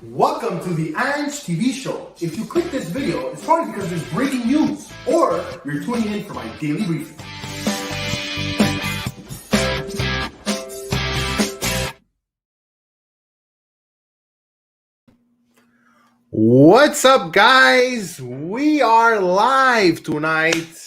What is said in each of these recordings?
Welcome to the Ange TV show. If you click this video, it's probably because there's breaking news, or you're tuning in for my daily briefing. What's up, guys? We are live tonight.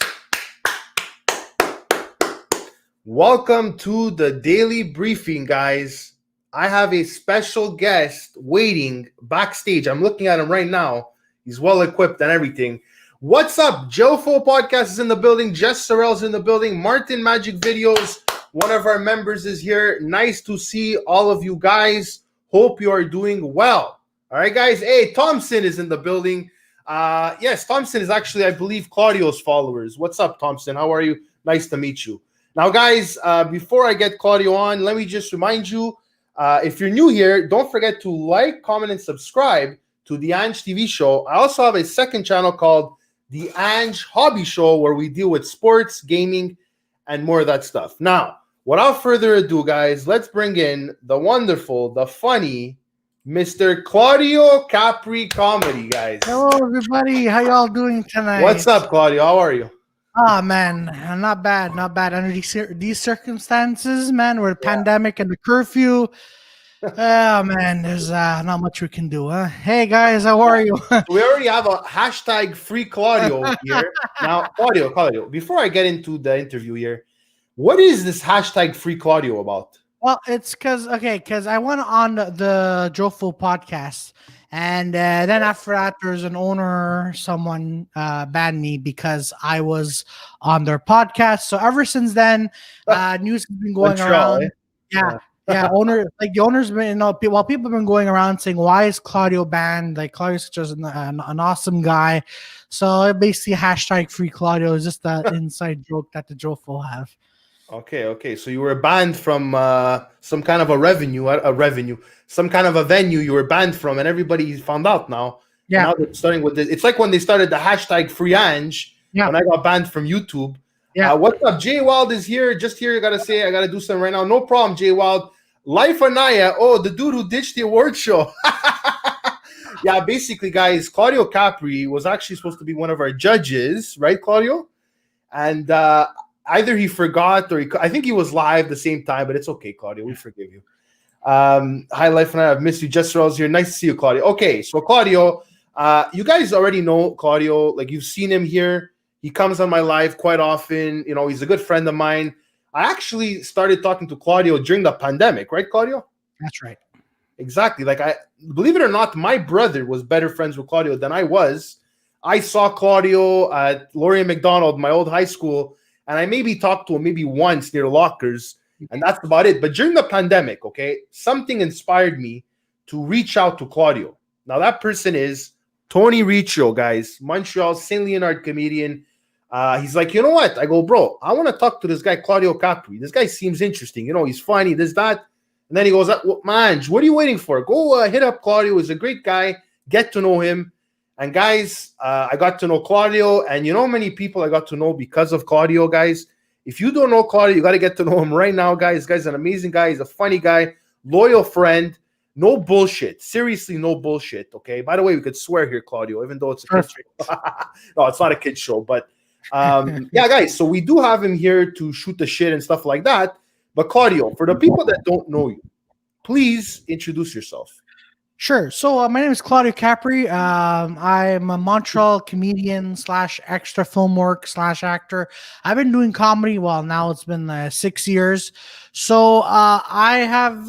Welcome to the daily briefing, guys. I have a special guest waiting backstage. I'm looking at him right now. He's well equipped and everything. What's up? Jofo Podcast is in the building. Jess Sorrell's in the building. Martin Magic Videos, one of our members, is here. Nice to see all of you guys. Hope you are doing well. All right, guys. Hey, Thompson is in the building. Yes, Thompson is actually, I believe, Claudio's followers. What's up, Thompson? How are you? Nice to meet you. Now, guys, before I get Claudio on, let me just remind you, if you're new here, don't forget to like, comment, and subscribe to the Ange TV show. I also have a second channel called the Ange Hobby Show, where we deal with sports, gaming, and more of that stuff. Now, without further ado, guys, let's bring in the wonderful, the funny Mr. Claudio Capri Comedy, guys. Hello, everybody. How y'all doing tonight? What's up, Claudio? How are you? Oh, man. Not bad. Not bad. Under these circumstances, man, with the pandemic and the curfew, oh, man, there's not much we can do, huh? Hey, guys, how are you? We already have a hashtag free Claudio here. Now, Claudio, before I get into the interview here, what is this hashtag free Claudio about? Well, it's because I went on the Jofo podcast, and then after that, there's an owner, someone banned me because I was on their podcast. So ever since then, news has been going around. Yeah. The owner's been, while people have been going around saying, why is Claudio banned? Like, Claudio's just an awesome guy. So basically, hashtag free Claudio is just an inside joke that the Jofo have. Okay. So you were banned from some kind of some kind of a venue you were banned from, and everybody found out now. Yeah. Now they're starting with this. It's like when they started the hashtag free Ange. Yeah. When I got banned from YouTube. Yeah. What's up? Jay Wild is here. Just here, I gotta do something right now. No problem, Jay Wild. Life Anaya. Oh, the dude who ditched the award show. Yeah, basically, guys, Claudio Capri was actually supposed to be one of our judges, right, Claudio? And either he forgot or I think he was live at the same time, but it's okay, Claudio. We forgive you. Hi, Life and I've missed you. Jess Rose here. Nice to see you, Claudio. Okay, so Claudio, you guys already know Claudio. Like, you've seen him here. He comes on my live quite often. You know, he's a good friend of mine. I actually started talking to Claudio during the pandemic, right, Claudio? That's right. Exactly. Like, I believe it or not, my brother was better friends with Claudio than I was. I saw Claudio at Laurie McDonald, my old high school, and I maybe talked to him maybe once near lockers, and that's about it. But during the pandemic, okay, something inspired me to reach out to Claudio. Now, that person is Tony Riccio, guys, Montreal St. Leonard comedian. He's like, you know what? I go, bro, I want to talk to this guy, Claudio Capri. This guy seems interesting. You know, he's funny, this, that. And then he goes, man, what are you waiting for? Go hit up Claudio. He's a great guy. Get to know him. And guys, I got to know Claudio, and you know how many people I got to know because of Claudio, guys? If you don't know Claudio, you got to get to know him right now, guys. This guy's an amazing guy. He's a funny guy, loyal friend, no bullshit. Seriously, no bullshit, okay? By the way, we could swear here, Claudio, even though it's a kid's show. No, it's not a kid's show, but yeah, guys, so we do have him here to shoot the shit and stuff like that. But Claudio, for the people that don't know you, please introduce yourself. Sure. So my name is Claudio Capri. I'm a Montreal comedian / extra film work / actor. I've been doing comedy. Well, now it's been 6 years. So I have,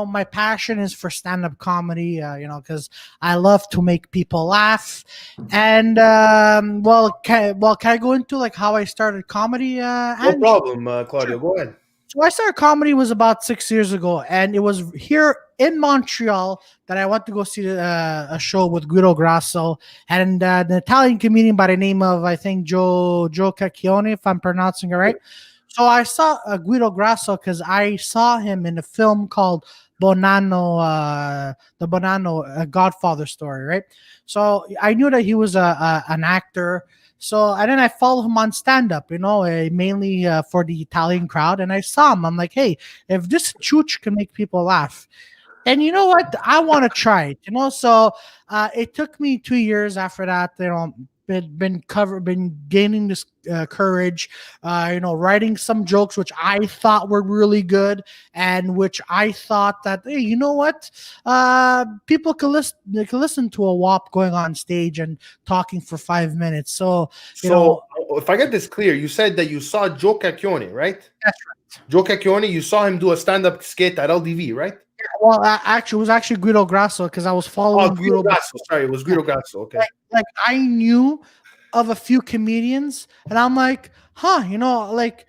my passion is for stand-up comedy, because I love to make people laugh. And, can I go into like how I started comedy? No problem, Claudio. Sure. Go ahead. So I started comedy was about 6 years ago, and it was here in Montreal that I went to go see a show with Guido Grasso and an Italian comedian by the name of, I think, Joe Cacchione, if I'm pronouncing it right. So I saw Guido Grasso because I saw him in a film called Bonanno, the Bonanno Godfather story, right? So I knew that he was an actor. So, and then I follow him on stand-up, mainly for the Italian crowd. And I saw him. I'm like, hey, if this chooch can make people laugh, And you know what? I want to try it. So it took me 2 years after that. Been gaining this courage. Writing some jokes which I thought were really good, and which I thought that, hey, you know what? People could listen. They could listen to a WAP going on stage and talking for 5 minutes. So you So know, if I get this clear, you said that you saw Joe Cacchione, right? that's Joe Cacchione, you saw him do a stand-up skit at LDV, right? well, actually, it was actually Guido Grasso because I was Oh, following Guido Guido. Grasso. Sorry, it was Guido Grasso. Okay. Like I knew of a few comedians, and I'm like, huh, like,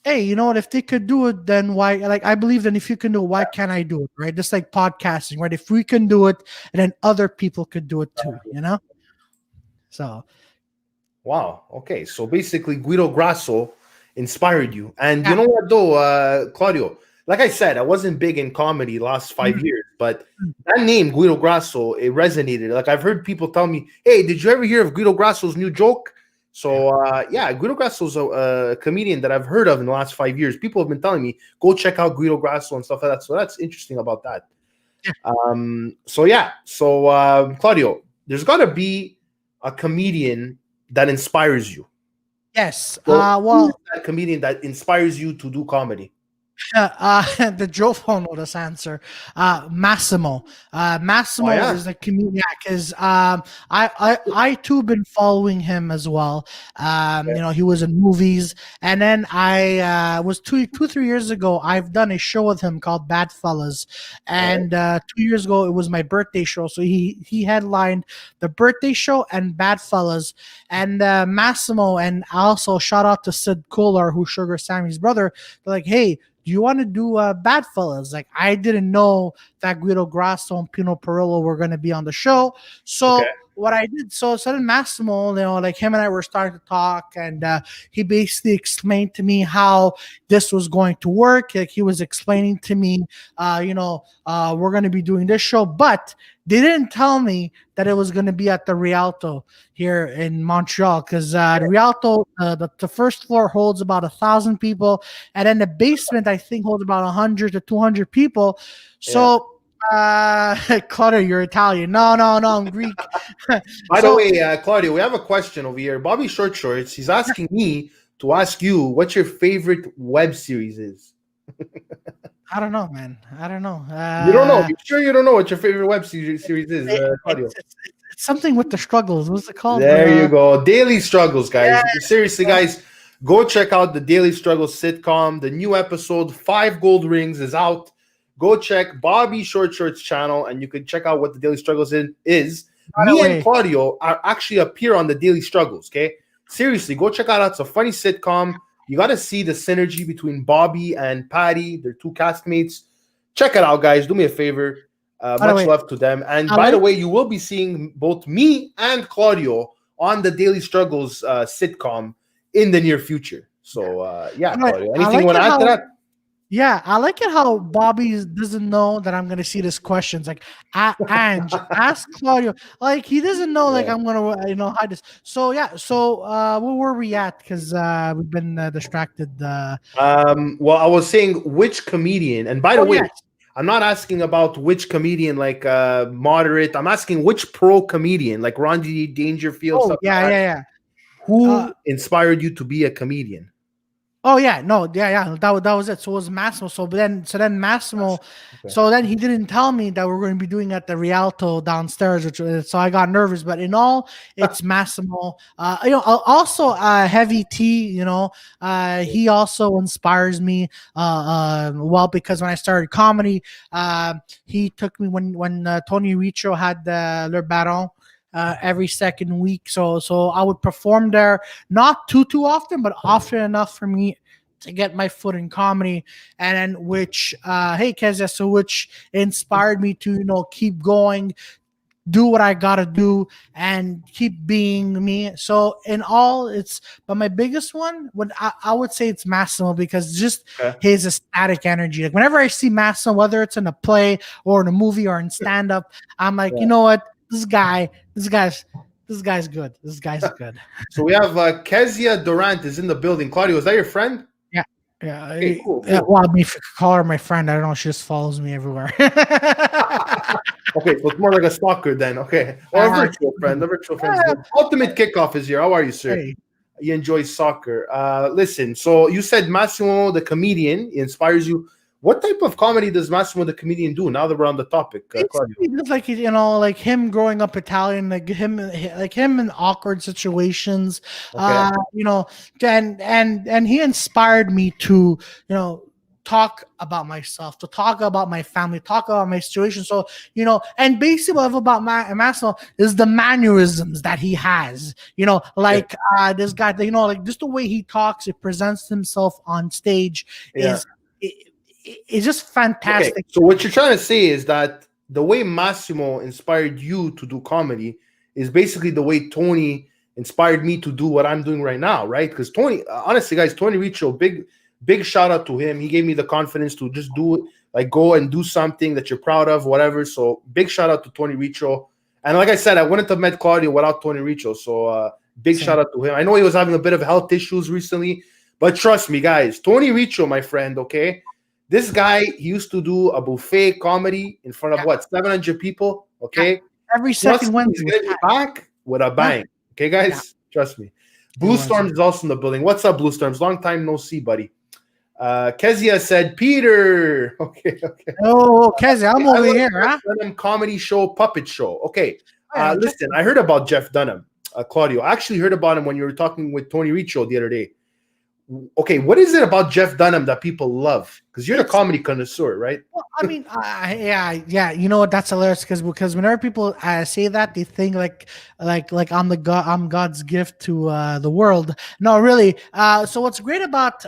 hey, you know what? If they could do it, then why? Like, I believe that if you can do it, why can't I do it? Right? Just like podcasting, right? If we can do it, and then other people could do it too, So Wow. Okay. So basically, Guido Grasso inspired you. And you yeah. know what, though, Claudio? Like I said, I wasn't big in comedy last 5 years, but that name, Guido Grasso, it resonated. Like I've heard people tell me, hey, did you ever hear of Guido Grasso's new joke? So, yeah, Guido Grasso's a comedian that I've heard of in the last 5 years. People have been telling me, go check out Guido Grasso and stuff like that. So that's interesting about that. So, yeah. So, Claudio, there's got to be a comedian that inspires you. Yes. So who's Well, that comedian that inspires you to do comedy? the Joe phone will just answer. Massimo. Oh Massimo yeah, is the comedian because I too been following him as well. He was in movies, and then I was 3 years ago. I've done a show with him called Bad Fellas, right. and 2 years ago it was my birthday show. So he headlined the birthday show and Bad Fellas, and Massimo, and also shout out to Sid Kohler, who's Sugar Sammy's brother. They're like, hey, do you want to do Bad Fellas? Like, I didn't know that Guido Grasso and Pino Perillo were going to be on the show. Okay. So what I did, so then Massimo, like him and I were starting to talk, and he basically explained to me how this was going to work. Like he was explaining to me, we're going to be doing this show, but they didn't tell me that it was going to be at the Rialto here in Montreal, because the Rialto, the first floor holds about 1,000 people, and then the basement I think holds about 100 to 200 people. Yeah. So, Claudio, you're Italian. No, I'm Greek. By the So way, Claudio, we have a question over here. Bobby Short Shorts, he's asking me to ask you what your favorite web series is. I don't know, man. I don't know. You don't know? You sure you don't know what your favorite web series is, It, Claudio? it's something with the struggles. What's it called? There you go. Daily Struggles, guys. Yeah. Seriously, guys, go check out the Daily Struggles sitcom. The new episode, 5 Gold Rings, is out. Go check Bobby Short Shorts channel, and you can check out what the Daily Struggles is. Right Me and away. Claudio are actually appear on the Daily Struggles. Okay, seriously, go check out. It's a funny sitcom. You got to see the synergy between Bobby and Patty. They're two castmates. Check it out, guys. Do me a favor. By the Much way, love to them. And I by the like- way, you will be seeing both me and Claudio on the Daily Struggles sitcom in the near future. So, yeah, Right. Claudio. I Anything like you want to it add to how- that? Yeah, I like it how Bobby doesn't know that I'm gonna see this questions. Like, Ange, ask Claudio. Like, he doesn't know. Like, Yeah. I'm gonna, hide this. So yeah. So where were we at? Because we've been distracted. Well, I was saying which comedian, and by the Oh way, yes. I'm not asking about which comedian, like moderate. I'm asking which pro comedian, like Rodney Dangerfield. Oh Stuff yeah, like that. yeah. Who inspired you to be a comedian? Oh yeah, no, yeah. That was it. So it was Massimo. So then Massimo. Okay. So then he didn't tell me that we're going to be doing at the Rialto downstairs, so I got nervous. But in all, it's Massimo. Also Heavy T. He also inspires me. Well, because when I started comedy, he took me when Tony Riccio had Le Baron. Every second week, so I would perform there, not too often, but often enough for me to get my foot in comedy, and then which Kezia, so which inspired me to keep going, do what I gotta do, and keep being me. So in all, but my biggest one I would say it's Massimo, because just his ecstatic energy. Like whenever I see Massimo, whether it's in a play or in a movie or in stand up, I'm like, you know what, this guy's good. This guy's good. So we have Kezia Durant is in the building. Claudio, is that your friend? Yeah. Yeah. Okay, cool, Yeah, cool. well, I mean, if you could call her my friend, I don't know. She just follows me everywhere. Okay, so it's more like a stalker then. Okay, or a Uh, virtual friend. A virtual friend is yeah, good. Ultimate Kickoff is here. How are you, sir? hey, You enjoy soccer. Listen, so you said Massimo the comedian inspires you. What type of comedy does Massimo the comedian do? Now that we're on the topic, Claudio. basically, just like like him growing up Italian, like him in awkward situations. Okay. You know, and he inspired me to talk about myself, to talk about my family, talk about my situation. So and basically what I love about Massimo is the mannerisms that he has. Yeah. Like this guy, like just the way he talks, it presents himself on stage Yeah. is. It's just Okay. fantastic. So what you're trying to say is that the way Massimo inspired you to do comedy is basically the way Tony inspired me to do what I'm doing right now, right? Because Tony, honestly, guys, Tony Riccio, big shout out to him. He gave me the confidence to just do it, like go and do something that you're proud of, whatever. So big shout out to Tony Riccio. And like I said, I wouldn't have met Claudio without Tony Riccio. So big Same. shout out to him. I know he was having a bit of health issues recently, but trust me, guys, Tony Riccio, my friend, okay. This guy, he used to do a buffet comedy in front of Yeah. what, 700 people, okay? Every Trust second me, Wednesday. he's gonna be back with a bang. Okay, guys, trust me. Blue was. Storms is also in the building. What's up, Blue Storms? Long time no see, buddy. Kezia said, Peter. Okay. Oh, Kezi, I'm over here, huh? Dunham comedy show, puppet show. Okay. Yeah, Listen, I heard about Jeff Dunham, Claudio. I actually heard about him when you were talking with Tony Riccio the other day. Okay, what is it about Jeff Dunham that people love? Because you're the comedy connoisseur, right? Well, I mean, yeah. You know what? That's hilarious because whenever people say that, they think like I'm God's gift to the world. No, really. So what's great about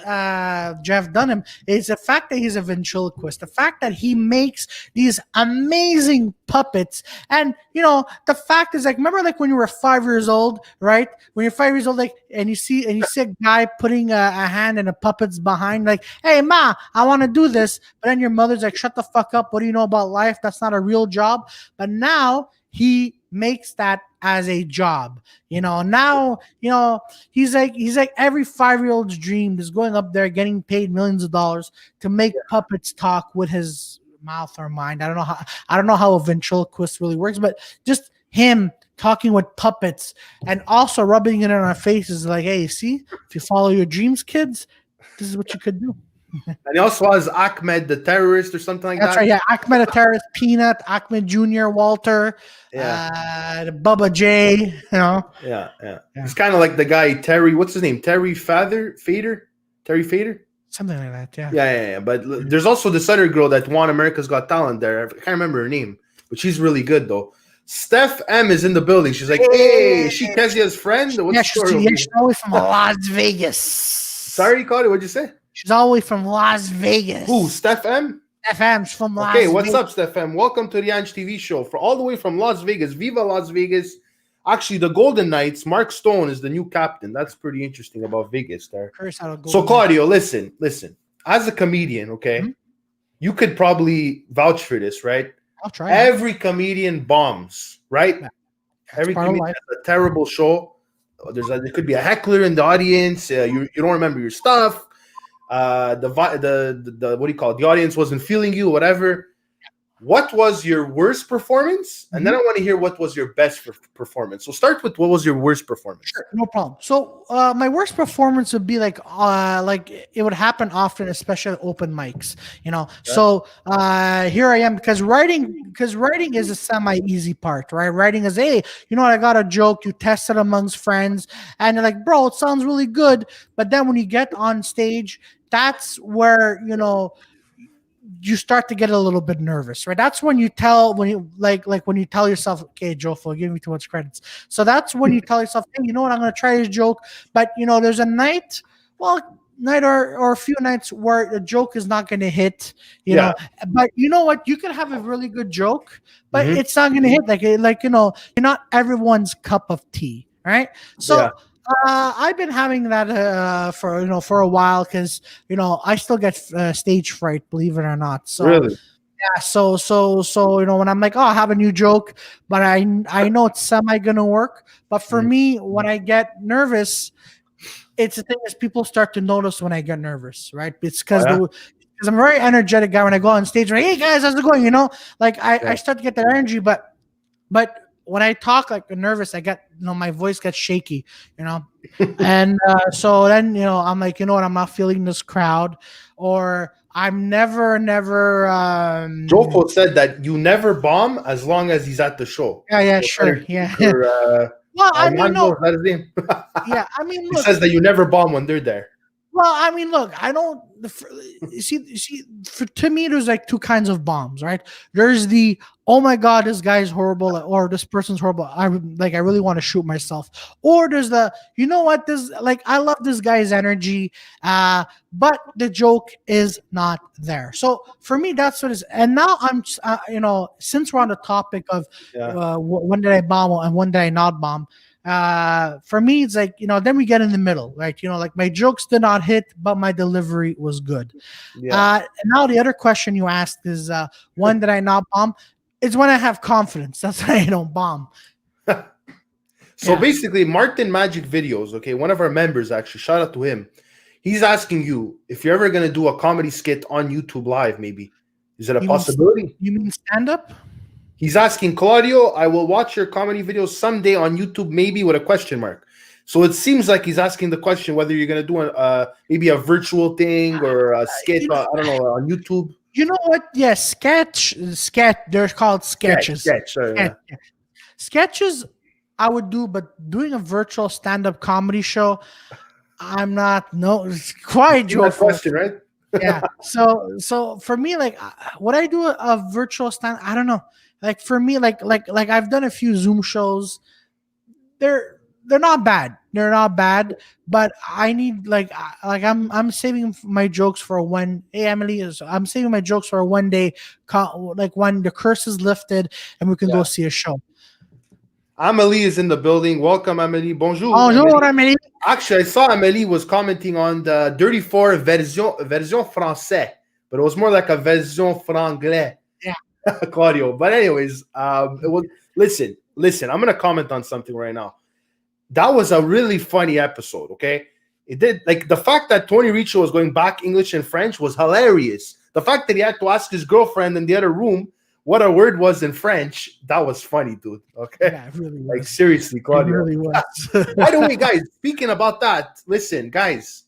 Jeff Dunham is the fact that he's a ventriloquist, the fact that he makes these amazing puppets, and the fact is, like, remember, like when you were 5 years old, right? When you're 5 years old, like, and you see a guy putting a hand and a puppet's behind, like, hey ma, I want to do this, but then your mother's like, shut the fuck up, what do you know about life? That's not a real job. But now he makes that as a job. Now he's like every 5-year-old's dream is going up there getting paid millions of dollars to make puppets talk with his mouth or mind. I don't know how a ventriloquist really works, but just him talking with puppets and also rubbing it in our faces like, hey, see, if you follow your dreams, kids, this is what you could do. And he also has Ahmed the terrorist or something like That's that. right. Yeah, Ahmed the terrorist, Peanut, Ahmed Jr., Walter, Bubba J. Yeah. He's kind of like the guy Terry. What's his name? Terry Fader. Something like that. Yeah. Yeah. But there's also this other girl that won America's Got Talent. There, I can't remember her name, but she's really good though. Steph M is in the building. She's like, hey, is she Kezia's friend? What's she's always from Las Vegas. Sorry, Cody, what'd you say? She's always from Las Vegas. Who, Steph M? Steph M's from Las Vegas. Okay, Vegas. what's up, Steph M? Welcome to the Ange TV show. For all the way from Las Vegas. Viva Las Vegas. Actually, the Golden Knights, Mark Stone is the new captain. That's pretty interesting about Vegas there. So, Claudio, listen. As a comedian, okay, you could probably vouch for this, right? I'll try. Every comedian bombs, right? Yeah. Every comedian has a terrible show. There could be a heckler in the audience. You don't remember your stuff. The what do you call it? The audience wasn't feeling you, whatever. What was your worst performance? And then I want to hear what was your best performance. So start with what was your worst performance. Sure, no problem. So my worst performance would be like it would happen often, especially at open mics. So here I am because writing is a semi-easy part, right? Writing is, hey, I got a joke, you test it amongst friends, and you're like, bro, it sounds really good. But then when you get on stage, that's where you start to get a little bit nervous, right? That's when you tell yourself, okay, Joe, give me too much credits. So that's when you tell yourself, hey, you know what, I'm going to try this joke. But there's a night or a few nights where the joke is not going to hit, know. But you know what? You can have a really good joke, but it's not going to hit. You're not everyone's cup of tea, right? So. I've been having that for a while because I still get stage fright, believe it or not. So really? Yeah. So when I'm like, oh, I have a new joke, but I know it's semi gonna work. But for me, when I get nervous, it's the thing is people start to notice when I get nervous, right? It's Oh, yeah? because I'm a very energetic guy when I go on stage. Like, hey guys, how's it going? You know, like I Yeah. start to get that energy, but when I talk like nervous, I get my voice gets shaky, you know, and so then I'm like, you know what, I'm not feeling this crowd, or I'm never. Joko said that you never bomb as long as he's at the show. Yeah, So sure, yeah. Well, I mean, Armando, no, is that his name? yeah, I mean, He look. says that you never bomb when they're there. Well, I mean, look, I don't see. To me, there's like two kinds of bombs, right? There's the oh my god, this guy's horrible, or this person's horrible. I really want to shoot myself. Or there's the you know what, this like I love this guy's energy, but the joke is not there. So for me, that's what is. And now I'm, since we're on the topic of Yeah. when did I bomb and when did I not bomb, for me it's like then we get in the middle, right? Like my jokes did not hit but my delivery was good. Yeah. And now the other question you asked is when did I not bomb? It's when I have confidence. That's why I don't bomb. So Yeah. basically, Martin Magic Videos, okay, one of our members actually, shout out to him. He's asking you if you're ever going to do a comedy skit on YouTube Live, maybe. Is it a possibility? You mean stand up? He's asking, Claudio, I will watch your comedy videos someday on YouTube, maybe with a question mark. So it seems like he's asking the question whether you're going to do maybe a virtual thing or a skit, I don't know, on YouTube. You know what? Yeah, sketch. They're called sketches. Sketch. Yeah. Sketches I would do, but doing a virtual stand-up comedy show, I'm not. No, it's quite That question, right? Yeah. So for me, like, would I do a virtual stand? I don't know. Like for me, like I've done a few Zoom shows. They're not bad. They're not bad, but I need I'm saving my jokes for when. Hey Emily, I'm saving my jokes for one day, like when the curse is lifted and we can go see a show. Amelie is in the building. Welcome, Amelie. Bonjour. Bonjour, Amelie. Actually, I saw Amelie was commenting on the Dirty Four version français, but it was more like a version franglais. Yeah. Claudio. But anyways, it was listen, I'm gonna comment on something right now. That was a really funny episode, okay? It did, like, the fact that Tony Riccio was going back English and French was hilarious. The fact that he had to ask his girlfriend in the other room what a word was in French, that was funny, dude. Okay? Yeah, it really was. Like, seriously, Claudio. It really was. By the way, guys, speaking about that, listen, guys,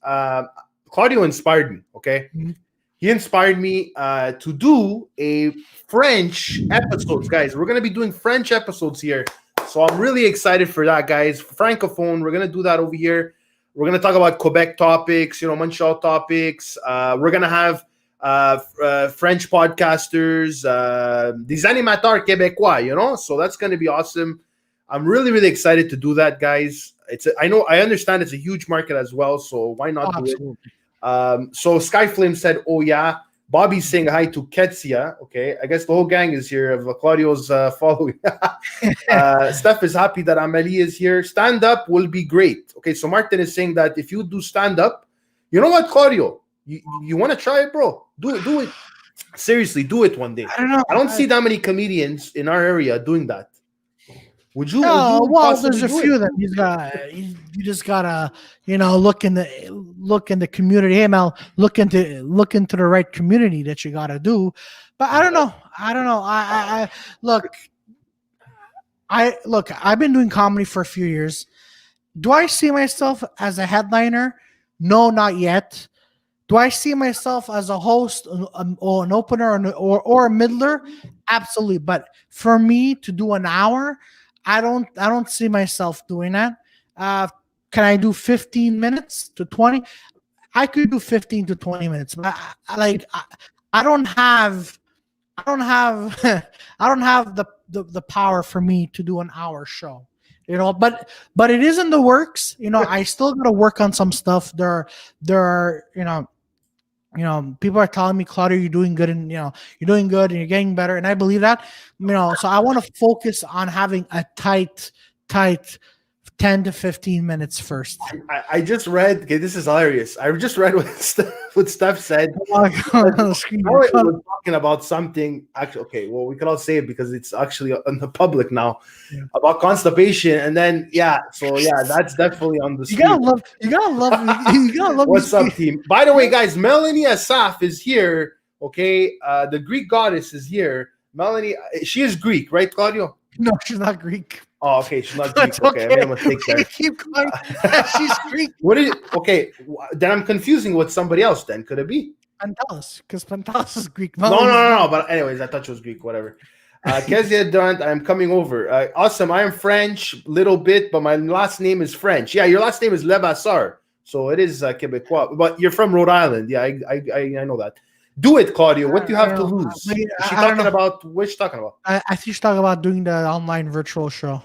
Claudio inspired me, okay? Mm-hmm. He inspired me to do a French episodes, guys. We're going to be doing French episodes here. So I'm really excited for that, guys. Francophone, we're going to do that over here. We're going to talk about Quebec topics, Montreal topics. We're going to have French podcasters, des animateurs québécois, so that's going to be awesome. I'm really, really excited to do that, guys. I understand it's a huge market as well, so why not do it? So Skyflame said, oh yeah. Bobby's saying hi to Ketsia. Okay, I guess the whole gang is here of Claudio's following. Steph is happy that Amelie is here. Stand up will be great. Okay, so Martin is saying that if you do stand up, you know what, Claudio? You want to try it, bro? Do it. Seriously, do it one day. I don't know. I don't see that many comedians in our area doing that. Would you? No, would you well, there's a few it? of them. You just gotta, look in the community. Hey, Mel, look into the right community that you gotta do. But I don't know. I look. I've been doing comedy for a few years. Do I see myself as a headliner? No, not yet. Do I see myself as a host or an opener or a middler? Absolutely. But for me to do an hour, I don't see myself doing that. Can I do 15 minutes to 20? I could do 15 to 20 minutes. But I don't have the power for me to do an hour show. But it is in the works. I still got to work on some stuff. There are people are telling me, Claudio, you're doing good, and you're doing good, and you're getting better, and I believe that. So I want to focus on having a tight 10 to 15 minutes first. I just read. Okay, this is hilarious. I just read what Steph said. On the screen. Now it was talking about something. Actually, okay. Well, we can all say it because it's actually on the public now about constipation, and then So that's definitely on the. You gotta love. You gotta love. What's up, team? By the way, guys, Melanie Asaf is here. Okay, the Greek goddess is here. Melanie, she is Greek, right, Claudio? No, she's not Greek. Oh, okay, she's not Greek. Okay, I made a mistake there. Keep going. She's Greek. Okay, then I'm confusing with somebody else. Then could it be Pantelis? Because Pantelis is Greek. No. But anyways, I thought she was Greek. Whatever. Kezia Durant, I'm coming over. Awesome. I am French, little bit, but my last name is French. Yeah, your last name is Levasseur, so it is Quebecois. But you're from Rhode Island. Yeah, I know that. Do it, Claudio. What do you have to lose? Is she talking about? What's she talking about? I think she's talking about doing the online virtual show.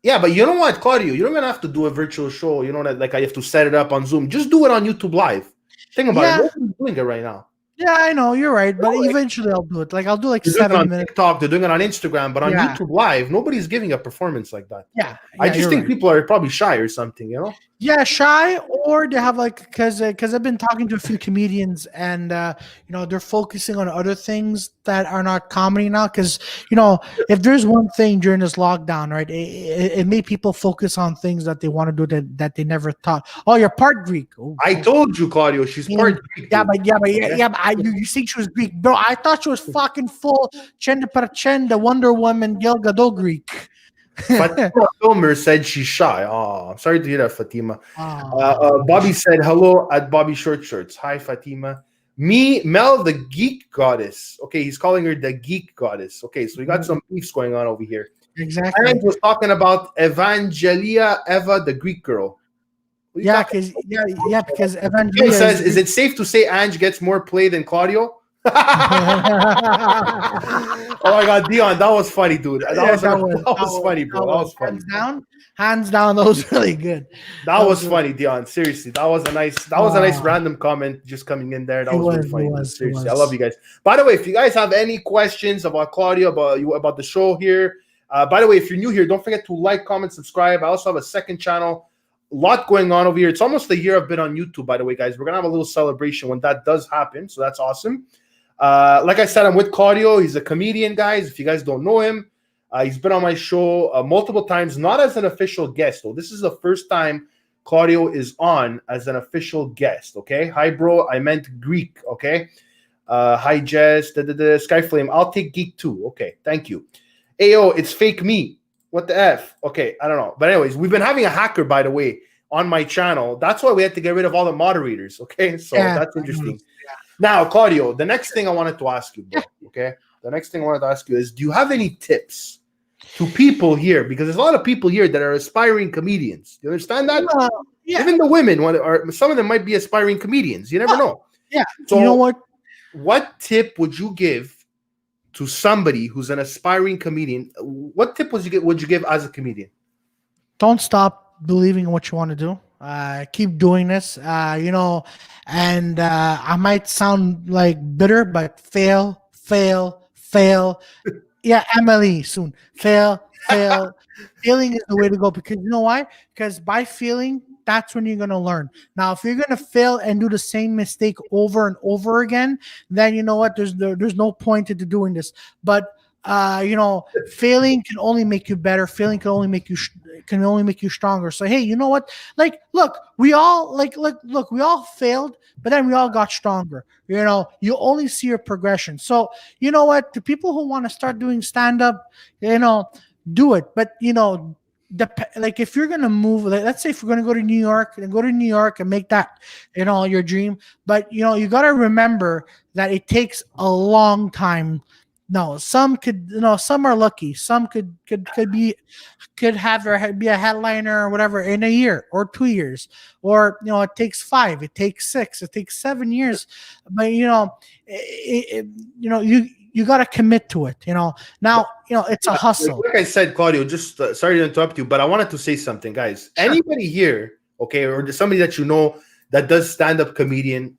Yeah, but you know what, Claudio? You don't even have to do a virtual show. You know that, like, I have to set it up on Zoom. Just do it on YouTube Live. Think about it. Nobody's doing it right now. Yeah, I know. You're right. But eventually I'll do it. Like, I'll do like 7 minutes. TikTok, they're doing it on Instagram, but on YouTube Live, nobody's giving a performance like that. Yeah. I just think people are probably shy or something, you know? Yeah, shy, or they have like, because I've been talking to a few comedians, and they're focusing on other things that are not comedy now. Because if there's one thing during this lockdown, right, it made people focus on things that they want to do that they never thought. Oh, you're part Greek. Oh, I told you, Claudio, she's part Greek. Yeah, but you think she was Greek, bro? I thought she was fucking full Chenda per Chenda Wonder Woman Gal Gadot Greek. Fatima Filmer said she's shy. Oh, I'm sorry to hear that, Fatima. Bobby said hello at Bobby Short Shorts. Hi, Fatima. Mel, the geek goddess. Okay, he's calling her the geek goddess. Okay, so we got some beefs going on over here. Exactly. And was talking about Evangelia Eva, the Greek girl. Because Evangelia says, is it safe to say Ange gets more play than Claudio? Oh my God, Dion, that was funny, dude. That was funny, bro. That was funny. Hands down, that was really good. That was funny, Dion. Seriously, that was a nice random comment just coming in there. That was really funny. Seriously, I love you guys. By the way, if you guys have any questions about Claudio, about the show here, by the way, if you're new here, don't forget to like, comment, subscribe. I also have a second channel. A lot going on over here. It's almost a year I've been on YouTube, by the way, guys. We're gonna have a little celebration when that does happen, so that's awesome. Like I said, I'm with Claudio. He's a comedian, guys. If you guys don't know him, he's been on my show multiple times, not as an official guest, though. This is the first time Claudio is on as an official guest, okay? Hi, bro. I meant Greek, okay? Hi, Jess. Skyflame. I'll take geek, too. Okay, thank you. Ayo, it's fake me. What the F? Okay, I don't know. But anyways, we've been having a hacker, by the way, on my channel. That's why we had to get rid of all the moderators, okay? So that's interesting. Now, Claudio, the next thing I wanted to ask you, bro, okay? The next thing I wanted to ask you is, do you have any tips to people here? Because there's a lot of people here that are aspiring comedians. Do you understand that? Even the women, or some of them might be aspiring comedians. You never know. Yeah. So, you know what? What tip would you give to somebody who's an aspiring comedian? What tip would you give as a comedian? Don't stop believing in what you want to do. Keep doing this, and I might sound like bitter, but fail. Yeah, Emily soon. Fail. Failing is the way to go, because you know why? Because by failing, that's when you're going to learn. Now, if you're going to fail and do the same mistake over and over again, then you know what? There's no point into doing this. But failing can only make you better. Failing can only make you stronger. So hey, you know what? Like, look, we all we all failed, but then we all got stronger. You only see your progression. So you know what? The people who want to start doing stand up, do it. But if you're gonna move, let's say if we're gonna go to New York, and make that your dream. But you got to remember that it takes a long time. No, some are lucky. Some could be a headliner or whatever in a year or 2 years, or it takes 5, it takes 6, it takes 7 years. But you got to commit to it. Now it's a hustle. Like I said, Claudio, just sorry to interrupt you, but I wanted to say something, guys. Sure. Anybody here, okay, or somebody that that does stand-up comedian.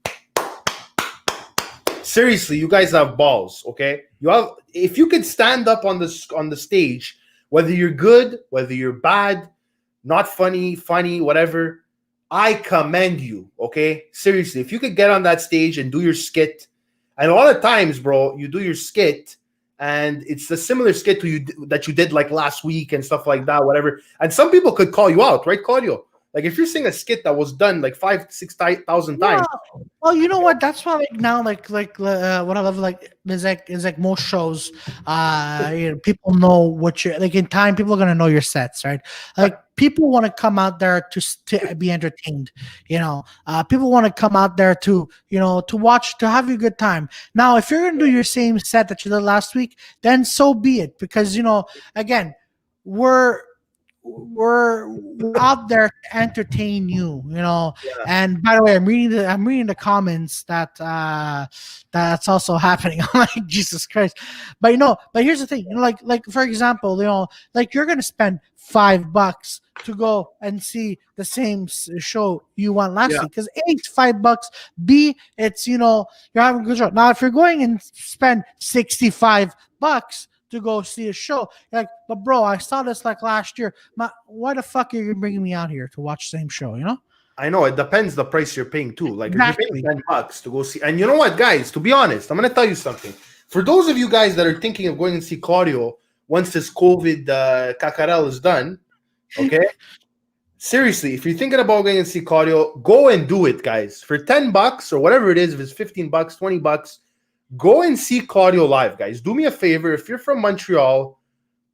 Seriously, you guys have balls, okay? If you could stand up on the stage, whether you're good, whether you're bad, not funny, whatever. I commend you, okay? Seriously, if you could get on that stage and do your skit, and a lot of times, bro, you do your skit, and it's a similar skit to you that you did like last week and stuff like that, whatever. And some people could call you out, right, Claudio? Like if you're saying a skit that was done like 5,000-6,000 times. Well, you know what? That's why like now, what I love like is like most shows, people know what you're like in time. People are gonna know your sets, right? Like people want to come out there to be entertained. People want to come out there to to watch, to have a good time. Now, if you're gonna do your same set that you did last week, then so be it. Because again, we're out there to entertain you, And by the way, I'm reading the comments that that's also happening. I'm like, Jesus Christ. But but here's the thing, like for example, like you're gonna spend $5 to go and see the same show you won last week, because A, it's $5, B, it's you're having a good show. Now if you're going and spend $65 to go see a show, you're like, but bro, I saw this like last year. Why the fuck are you bringing me out here to watch the same show? I know it depends the price you're paying too. Like exactly. if you're paying $10 to go see, and you know what, guys? To be honest, I'm gonna tell you something. For those of you guys that are thinking of going and see Claudio once this COVID cacarel is done, okay? Seriously, if you're thinking about going and see Claudio, go and do it, guys. For $10 or whatever it is, if it's $15, $20. Go and see Claudio live, guys. Do me a favor. If you're from Montreal,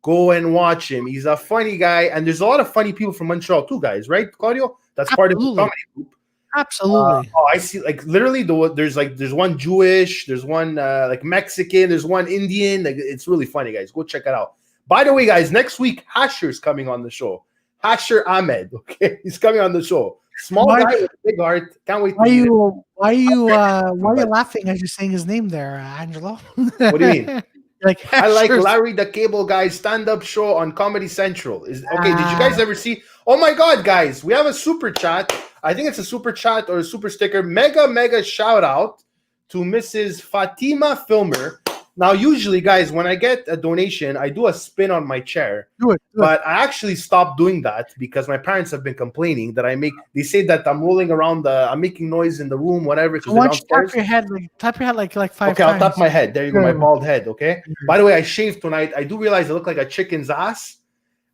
go and watch him. He's a funny guy. And there's a lot of funny people from Montreal too, guys. Right, Claudio? That's part of the comedy group. Absolutely. I see. Like literally, there's one Jewish, there's one like Mexican, there's one Indian. Like it's really funny, guys. Go check it out. By the way, guys, next week Hasher's coming on the show. Hasher Ahmed. Okay, he's coming on the show. Small guy with a big heart. Can't wait. Why are you laughing as you're saying his name there, Angelo? What do you mean? Like I like Larry the Cable Guy's stand-up show on Comedy Central. Did you guys ever see? Oh my God, guys, we have a super chat. I think it's a super chat or a super sticker. Mega shout out to Mrs. Fatima Filmer. Now, usually, guys, when I get a donation, I do a spin on my chair. Do it. But I actually stopped doing that because my parents have been complaining that they say that I'm rolling around I'm making noise in the room, whatever. So why don't you tap your head like 5 times? Okay, I'll tap my head. There you go, my bald head, okay? By the way, I shaved tonight. I do realize I look like a chicken's ass.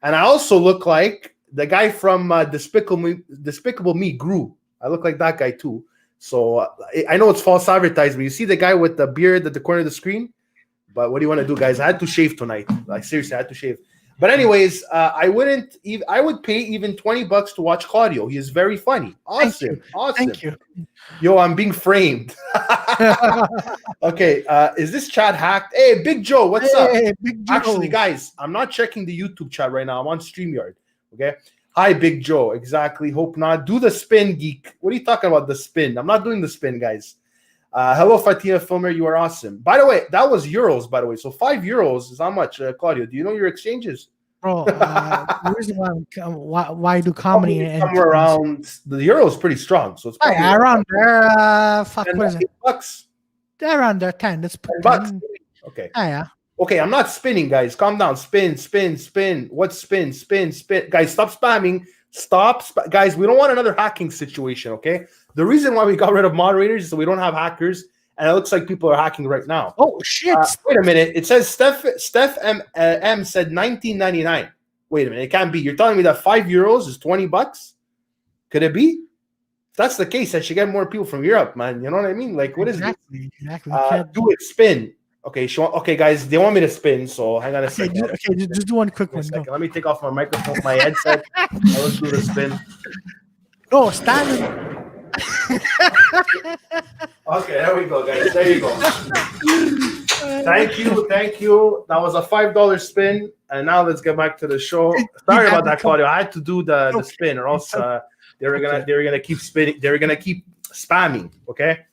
And I also look like the guy from Despicable Me, Gru. I look like that guy too. So I know it's false advertisement. You see the guy with the beard at the corner of the screen? But what do you want to do, guys? I had to shave tonight. Like seriously, I had to shave. But anyways, I would pay even $20 to watch Claudio. He is very funny. Awesome. Thank you. Yo, I'm being framed. Okay, is this chat hacked? Hey, Big Joe, what's up? Big Joe. Actually, guys, I'm not checking the YouTube chat right now. I'm on StreamYard. Okay. Hi, Big Joe. Exactly. Hope not. Do the spin, geek. What are you talking about? The spin? I'm not doing the spin, guys. Hello, Fatima Filmer. You are awesome. By the way, that was euros, by the way. So €5 is how much, Claudio? Do you know your exchanges? Bro, the reason why I do comedy somewhere around the euro is pretty strong. So it's around there. Fuck, what is it? $10. They're around there. 10. That's $10. Okay. Yeah. Okay, I'm not spinning, guys. Calm down. Spin. What spin? Guys, stop spamming. Guys, we don't want another hacking situation, okay? The reason why we got rid of moderators is so we don't have hackers, and it looks like people are hacking right now. Oh, shit. Wait a minute. It says Steph M said $19.99. Wait a minute. It can't be. You're telling me that €5 is $20? Could it be? If that's the case, I should get more people from Europe, man. You know what I mean? Like, what is it? Exactly. Do it. Spin. Okay, okay, guys, they want me to spin, so hang on a second. Okay, just do one quick one. Let me take off my microphone, my headset. Let's do the spin. No, stand. Okay, there we go, guys. There you go. Thank you. That was a $5 spin, and now let's get back to the show. Sorry about that, Claudio. I had to do the spin, or else they were gonna keep spinning. They were gonna keep spamming. Okay.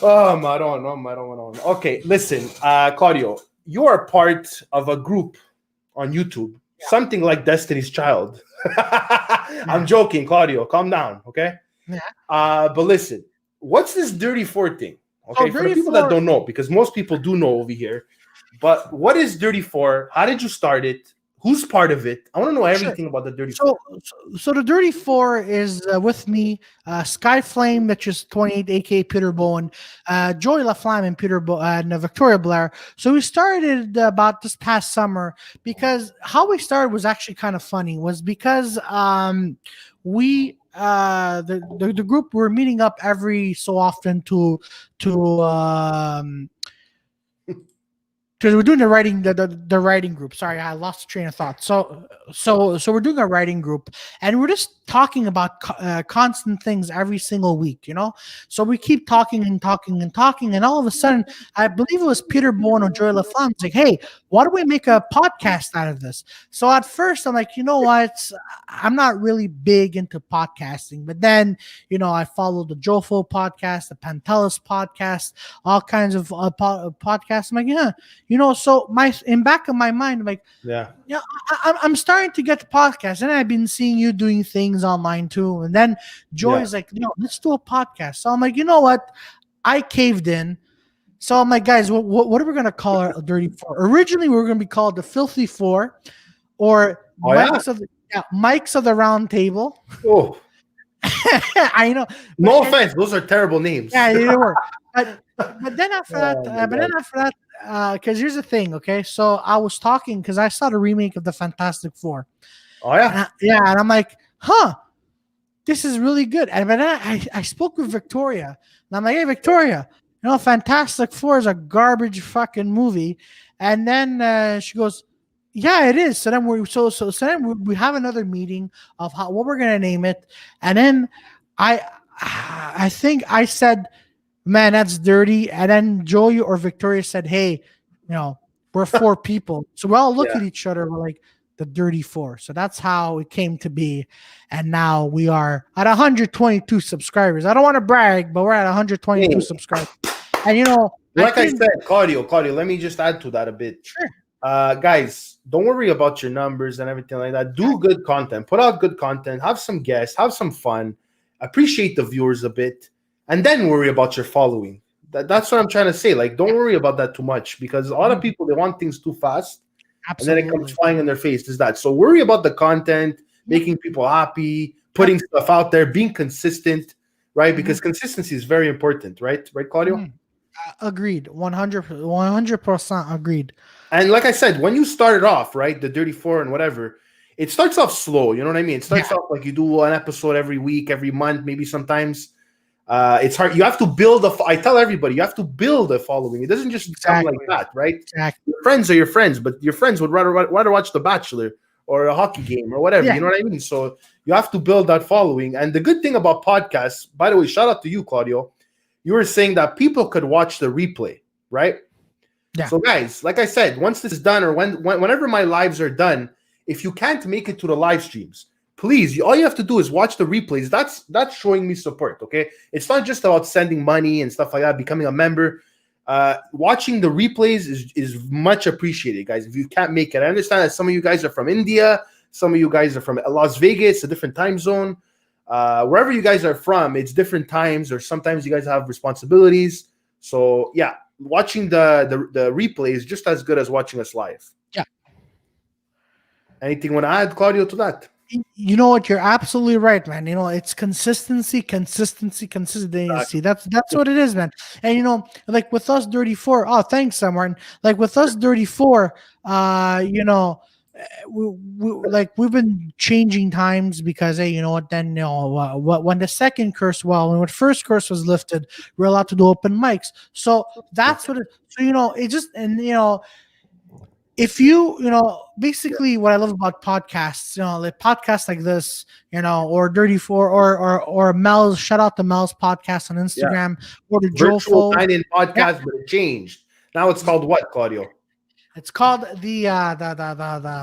I don't know. Okay, listen, Claudio, you are part of a group on YouTube, something like Destiny's Child. I'm joking, Claudio. Calm down, okay? Yeah. But listen, what's this Dirty 4 thing? Okay, for the people that don't know, because most people do know over here. But what is Dirty 4? How did you start it? Who's part of it? I want to know Sure. everything about the Dirty So, Four. so the Dirty Four is with me, Sky Flame, that's just 28, aka Peter Bowen, Joey LaFlamme, and and Victoria Blair. So we started about this past summer because how we started was actually kind of funny. Was because we the group were meeting up every so often to because we're doing the writing group. Sorry, I lost the train of thought. So we're doing a writing group, and we're just talking about constant things every single week. So we keep talking and talking and talking, and all of a sudden, I believe it was Peter Bowen or Joy LaFlamme. It's like, hey, why don't we make a podcast out of this? So at first, I'm like, you know what? I'm not really big into podcasting, but then I followed the Jofo podcast, the Pantelis podcast, all kinds of podcasts. I'm like, yeah. So in back of my mind, I'm like, Yeah. I'm starting to get the podcast, and I've been seeing you doing things online too. And then Joy's like, let's do a podcast. So I'm like, you know what? I caved in. So I'm like, guys, what are we gonna call our Dirty Four? Originally, we were gonna be called the Filthy Four, or Mikes of the Round Table. Oh, I know. no offense, those are terrible names. Yeah, they were. But then after that, because here's the thing, okay? So I was talking because I saw the remake of the Fantastic Four. Oh yeah, and I'm like, this is really good. And but then I spoke with Victoria, and I'm like, hey, Victoria, Fantastic Four is a garbage fucking movie. And then she goes, yeah, it is. So then we have another meeting of what we're gonna name it, and then I think I said, man, that's dirty. And then Joey or Victoria said, hey, we're four people. So we all look at each other. We're like, the Dirty Four. So that's how it came to be. And now we are at 122 subscribers. I don't want to brag, but we're at 122 subscribers. And like I said, Claudio, let me just add to that a bit. Sure. Guys, don't worry about your numbers and everything like that. Do good content. Put out good content. Have some guests. Have some fun. Appreciate the viewers a bit. And then worry about your following. That's what I'm trying to say. Like, don't worry about that too much, because a lot of people, they want things too fast. Absolutely. And then it comes flying in their face. Is that so? Worry about the content, making people happy, putting stuff out there, being consistent, right? Because consistency is very important, right? Right, Claudio? Agreed. 100% agreed. And like I said, when you started off, right, the Dirty Four and whatever, it starts off slow. You know what I mean? It starts off like you do an episode every week, every month, maybe sometimes. It's hard. You have to build I tell everybody, you have to build a following. It doesn't just come like that, right? Exactly. Your friends are your friends, but your friends would rather watch The Bachelor or a hockey game or whatever. You know what I mean? So you have to build that following. And the good thing about podcasts, by the way, shout out to you, Claudio. You were saying that people could watch the replay, right? Yeah. So guys, like I said, once this is done, or whenever my lives are done, if you can't make it to the live streams, please, all you have to do is watch the replays. That's showing me support, okay? It's not just about sending money and stuff like that, becoming a member. Watching the replays is much appreciated, guys. If you can't make it, I understand that some of you guys are from India, some of you guys are from Las Vegas, a different time zone. Wherever you guys are from, it's different times, or sometimes you guys have responsibilities. So yeah, watching the replay is just as good as watching us live. Yeah. Anything you want to add, Claudio, to that? You know what? You're absolutely right, man. It's consistency. Exactly. That's what it is, man. And like with us, Dirty Four. Oh, thanks, Martin. Like with us, Dirty Four. We've been changing times because hey, you know what? Then when the second curse, when the first curse was lifted, we're allowed to do open mics. So that's what. It just if basically what I love about podcasts, like podcasts like this, or Dirty Four, or Mel's, shout out to Mel's podcast on Instagram, or the Virtual Jofo Dine-In podcast, but it changed. Now it's called what, Claudio? It's called the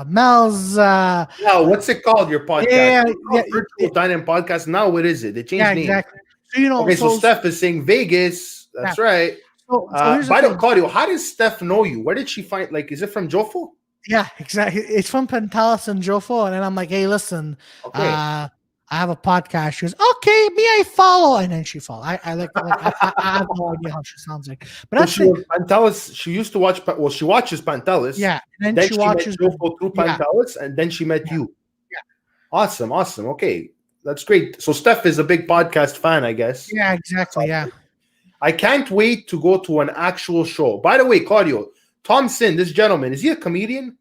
Mel's. No, what's it called? Your podcast? Virtual Dine-In podcast. Now what is it? They changed names. Exactly. So okay, so Steph is saying Vegas. That's right. By the way, Claudio, how does Steph know you? Where did she find? Like, is it from Jofo? Yeah, exactly. It's from Pantelis and Jofo, and then I'm like, hey, listen, okay. I have a podcast. She goes, okay, me, I follow. And then she follow. I have no idea how she sounds like. But So that's she the, was Pantelis. She used to watch. Well, she watches Pantelis. yeah. And then Then she she met watches, Jofo through yeah, Pantelis, and then she met yeah, you. yeah. Awesome, awesome. Okay, that's great. So Steph is a big podcast fan, I guess. Yeah, exactly. Yeah. I can't wait to go to an actual show. By the way, Claudio Thompson, this gentleman, is he a comedian?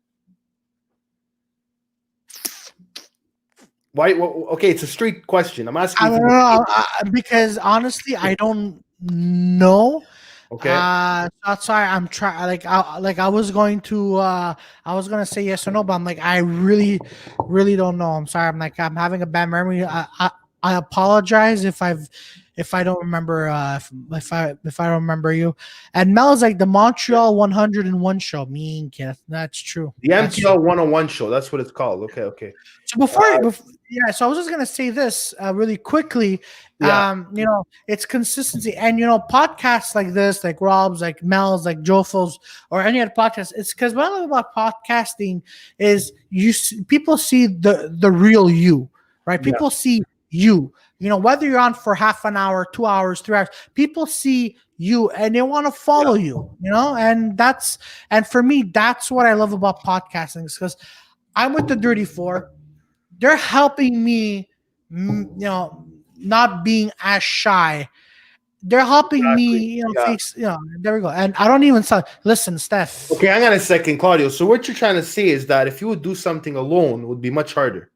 Why? Well, okay, it's a straight question. I'm asking. I don't know because honestly, I don't know. Okay. That's why I'm trying. I was going to. I was gonna say yes or no, but I'm like, I really, really don't know. I'm sorry. I'm having a bad memory. I apologize if I don't remember. If I don't remember you. And Mel's like the Montreal 101 show. Me and Kenneth. That's true. The MTL 101 show. That's what it's called. Okay, okay. So yeah, so I was just gonna say this really quickly. Yeah. It's consistency, and podcasts like this, like Rob's, like Mel's, like Jofo's, or any other podcast. It's because what I love about podcasting is people see the real you, right? Yeah. People see you. Whether you're on for half an hour, 2 hours, 3 hours, people see you and they want to follow you. And for me, that's what I love about podcasting, is because I'm with the Dirty Four. They're helping me, not being as shy. They're helping me, face, there we go. And I don't even listen, Steph. Okay, hang on a second, Claudio. So what you're trying to say is that if you would do something alone, it would be much harder.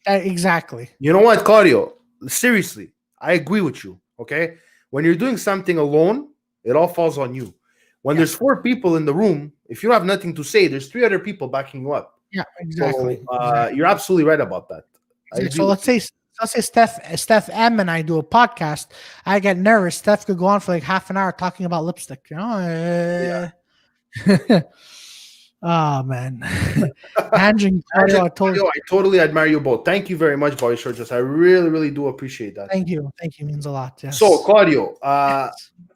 Exactly. You know what, Claudio? Seriously, I agree with you. Okay, when you're doing something alone, it all falls on you. When there's 4 people in the room, if you don't have nothing to say, there's 3 other people backing you up. Yeah, exactly. So, you're absolutely right about that. So let's say Steph M and I do a podcast. I get nervous. Steph could go on for like half an hour talking about lipstick. Yeah. Oh man. Ange and Claudio, I totally admire you both. Thank you very much, Boy Shorts. I really, really do appreciate that. Thank you. Means a lot. Yes. So, Claudio,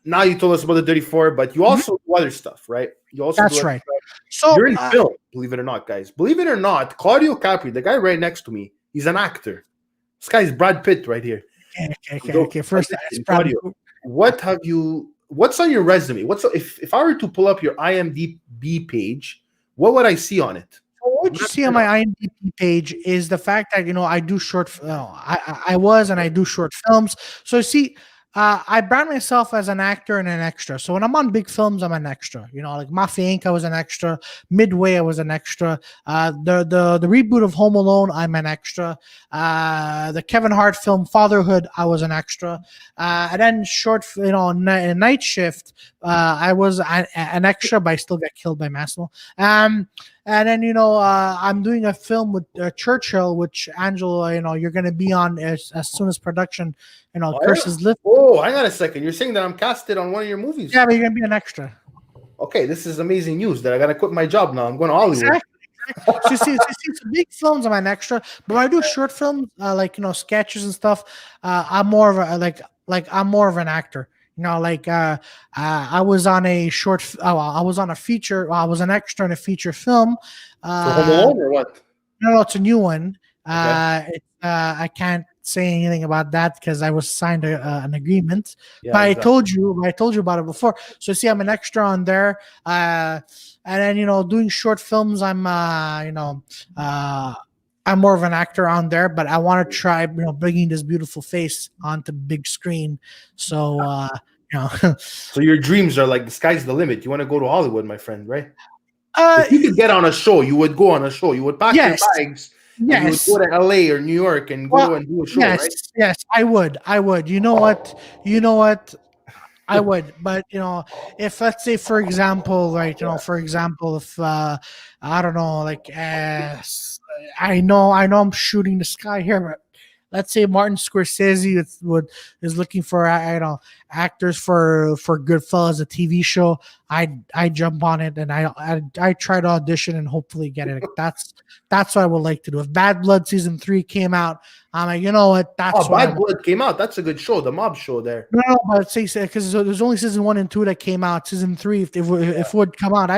now you told us about the 34, but you also do other stuff, right? You also That's right. So you're in film, believe it or not, guys. Believe it or not, Claudio Capri, the guy right next to me, he's an actor. This guy's Brad Pitt right here. Okay. First, Claudio, what's on your resume? If I were to pull up your IMDb page, what would I see on it? What you see on my IMDb page is the fact that I do short. I do short films. So see, I brand myself as an actor and an extra. So when I'm on big films, I'm an extra. Like Mafia Inc., I was an extra. Midway, I was an extra. The reboot of Home Alone, I'm an extra. The Kevin Hart film Fatherhood, I was an extra. And then Night Shift, I was an extra, but I still got killed by Massimo. And then, I'm doing a film with Churchill, which Angela, you're going to be on as soon as production, Curses Lift. Oh, hang on a second. You're saying that I'm casted on one of your movies? Yeah, but you're going to be an extra. Okay, this is amazing news that I got to quit my job now. I'm going to Hollywood. Exactly. So big films, I'm an extra. But when I do short films, sketches and stuff, I'm more of I'm more of an actor. I was on a I was on a feature. I was an extra in a feature film. For Home Alone or what? No, it's a new one. Okay. I can't say anything about that because I was signed an agreement. Yeah, but exactly. I told you about it before. So see, I'm an extra on there. And then doing short films, I'm more of an actor on there, but I want to try, bringing this beautiful face onto big screen. So, So your dreams are like the sky's the limit. You want to go to Hollywood, my friend, right? If you could get on a show, you would go on a show. You would pack your bags. Yes. You would go to LA or New York and go and do a show, right? Yes, I would. You know what? I would, but if let's say, for example, right, if I don't know, like, I know I'm shooting the sky here, but let's say Martin Scorsese is looking for actors for Goodfellas, a TV show. I jump on it and I try to audition and hopefully get it. That's what I would like to do. If Bad Blood season 3 came out, I'm like, you know what? That's Bad Blood came out. That's a good show, the mob show there. No, but say because there's only season 1 and 2 that came out. Season 3, if it would come out,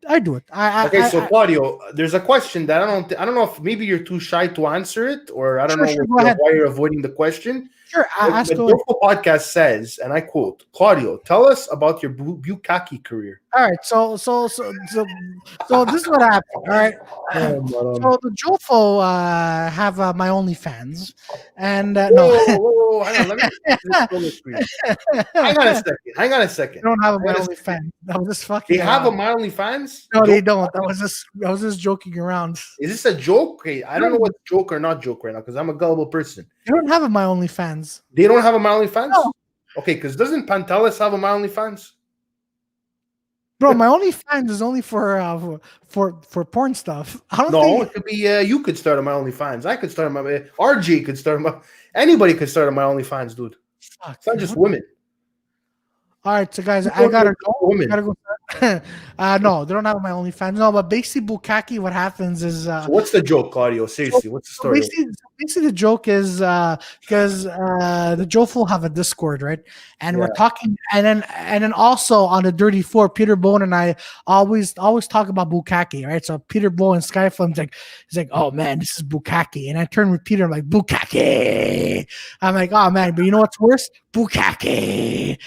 I do it. Okay, so Claudio, there's a question that I don't know if maybe you're too shy to answer it, or I don't know Sure, go ahead. why you're avoiding the question. Sure, ask The away. Joko podcast says, and I quote, Claudio, tell us about your Bukaki career. All right, so this is what happened. All right, so the Jofo have my OnlyFans, and no, whoa, hang on, let me just pull the screen. Hang on a second. They don't have a my OnlyFans. That was just fucking. They have a my OnlyFans? No, they don't. I was just joking around. Is this a joke? Okay, I don't know what's joke or not joke right now because I'm a gullible person. They don't have a my OnlyFans. They don't have a my OnlyFans? No. Okay, because doesn't Pantelis have a my OnlyFans? Bro, my OnlyFans is only for porn stuff. I don't think it could be you could start on my OnlyFans. I could start on my RJ could start on my anybody could start on my OnlyFans, dude. Fuck, it's not just women. All right, so guys, I gotta go. No, they don't have my OnlyFans. No, but basically, Bukaki, what happens is. So what's the joke, Claudio? Seriously, what's the story? Basically, the joke is because the Joful have a Discord, right? And we're talking, and then also on the Dirty Four, Peter Bone and I always talk about Bukaki, right? So Peter Bone and Skyflum's he's like, oh man, this is Bukaki, and I turn with Peter, I'm like, Bukaki. I'm like, oh man, but you know what's worse? Bukaki.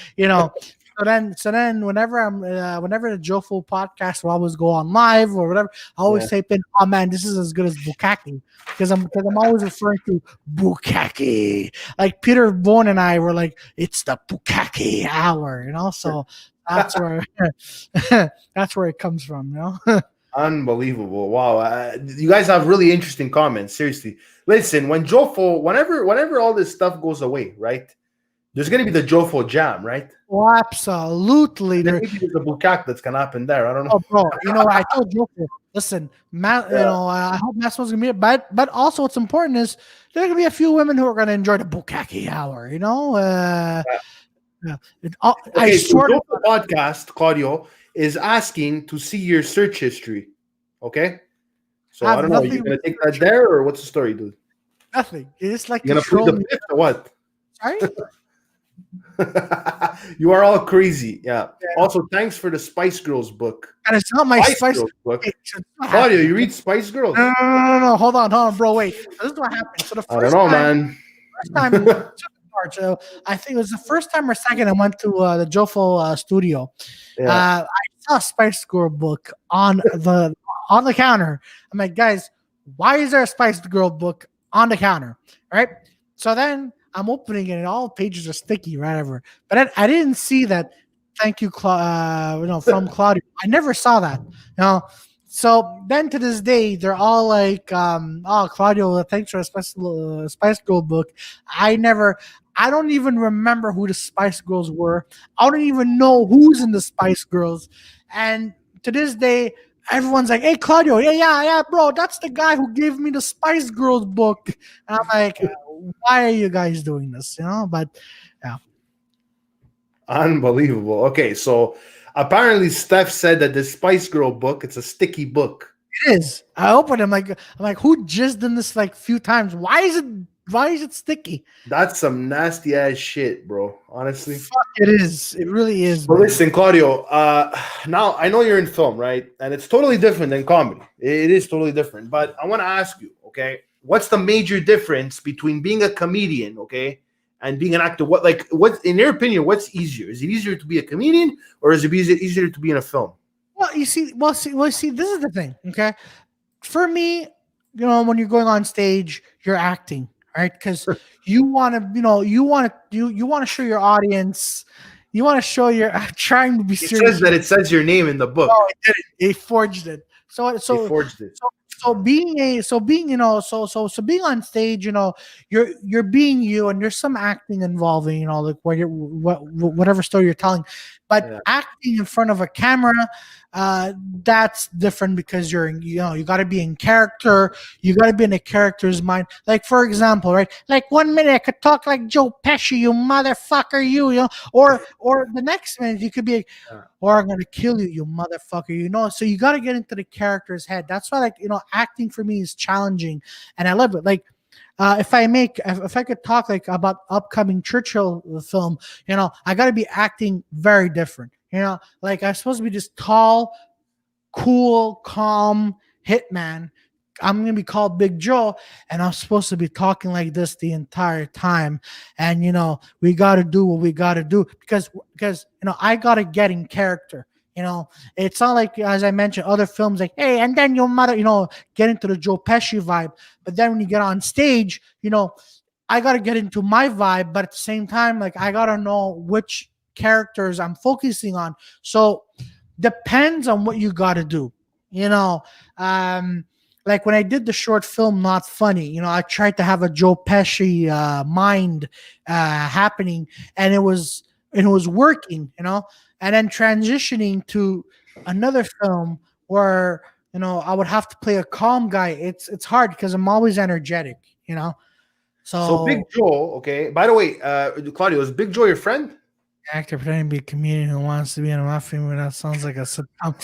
So then whenever the Jofo podcast will always go on live or whatever, I always type in, oh man, this is as good as Bukaki. Because I'm always referring to Bukaki. Like Peter Bone and I were like, it's the Bukaki hour, so that's where that's where it comes from, Unbelievable. Wow. You guys have really interesting comments. Seriously. Listen, when Jofo, whenever all this stuff goes away, right? There's going to be the Jofo jam, right? Oh, absolutely. Maybe there's a bukak that's going to happen there. I don't know. Oh, bro. I told Jofo, listen, I hope Massimo's going to be it. But also what's important is there are going to be a few women who are going to enjoy the bukaki hour, I swear so the podcast, Claudio, is asking to see your search history. Okay? So I don't know. You're going to take that there or what's the story, dude? Nothing. It's like you're going to plead the fifth or what? Sorry? You are all crazy. Yeah. Also, thanks for the Spice Girls book. And it's not my Spice Girls book. Claudio, you read Spice Girls? No. Hold on, bro. Wait. This is what happened. So the first I don't know, man. So I think it was the first time or second I went to the Jofo studio. I saw a Spice Girl book on the counter. I'm like, guys, why is there a Spice Girl book on the counter? All right. So then I'm opening it and all pages are sticky, whatever. But I didn't see that. Thank you, from Claudio. I never saw that. So then to this day, they're all like, "Oh, Claudio, thanks for a Spice Girl book." I don't even remember who the Spice Girls were. I don't even know who's in the Spice Girls. And to this day, everyone's like, "Hey, Claudio, yeah, bro, that's the guy who gave me the Spice Girls book." And I'm like, why are you guys doing this? But yeah. Unbelievable. Okay, so apparently Steph said that the Spice Girl book, it's a sticky book. It is. I opened it. I'm like, who just done this like few times? Why is it sticky? That's some nasty ass shit, bro. Honestly. Fuck, it is. It really is. But listen, Claudio, now I know you're in film, right? And it's totally different than comedy. It is totally different. But I want to ask you, okay, what's the major difference between being a comedian, okay, and being an actor? What in your opinion, what's easier? Is it easier to be a comedian or is it easier to be in a film? Well, this is the thing, okay? For me, when you're going on stage, you're acting, right? Because you want to show your audience, you want to show you're trying to be serious. It says your name in the book. No, it didn't. They forged it. They forged it. So being on stage, you're being you, and there's some acting involving, like whatever story you're telling, but acting in front of a camera, that's different because you got to be in character. You got to be in a character's mind. Like for example, right? Like 1 minute I could talk like Joe Pesci, you motherfucker, or the next minute you could be, or I'm gonna kill you, you motherfucker, So you got to get into the character's head. That's why, acting for me is challenging, and I love it. Like. If I could talk about upcoming Churchill film, I got to be acting very different. Like I'm supposed to be this tall, cool, calm hitman. I'm gonna be called Big Joe, and I'm supposed to be talking like this the entire time. And we gotta do what we gotta do because I gotta get in character. It's not like, as I mentioned, other films like, hey, and then your mother, get into the Joe Pesci vibe. But then when you get on stage, I gotta get into my vibe, but at the same time, like I gotta know which characters I'm focusing on. So depends on what you gotta do. Like when I did the short film Not Funny, I tried to have a Joe Pesci mind happening, and it was working, and then transitioning to another film where I would have to play a calm guy. It's hard because I'm always energetic, So Big Joe, okay. By the way, Claudio, is Big Joe your friend? Actor pretending to be a comedian who wants to be in a mafia movie. That sounds like a sitcom.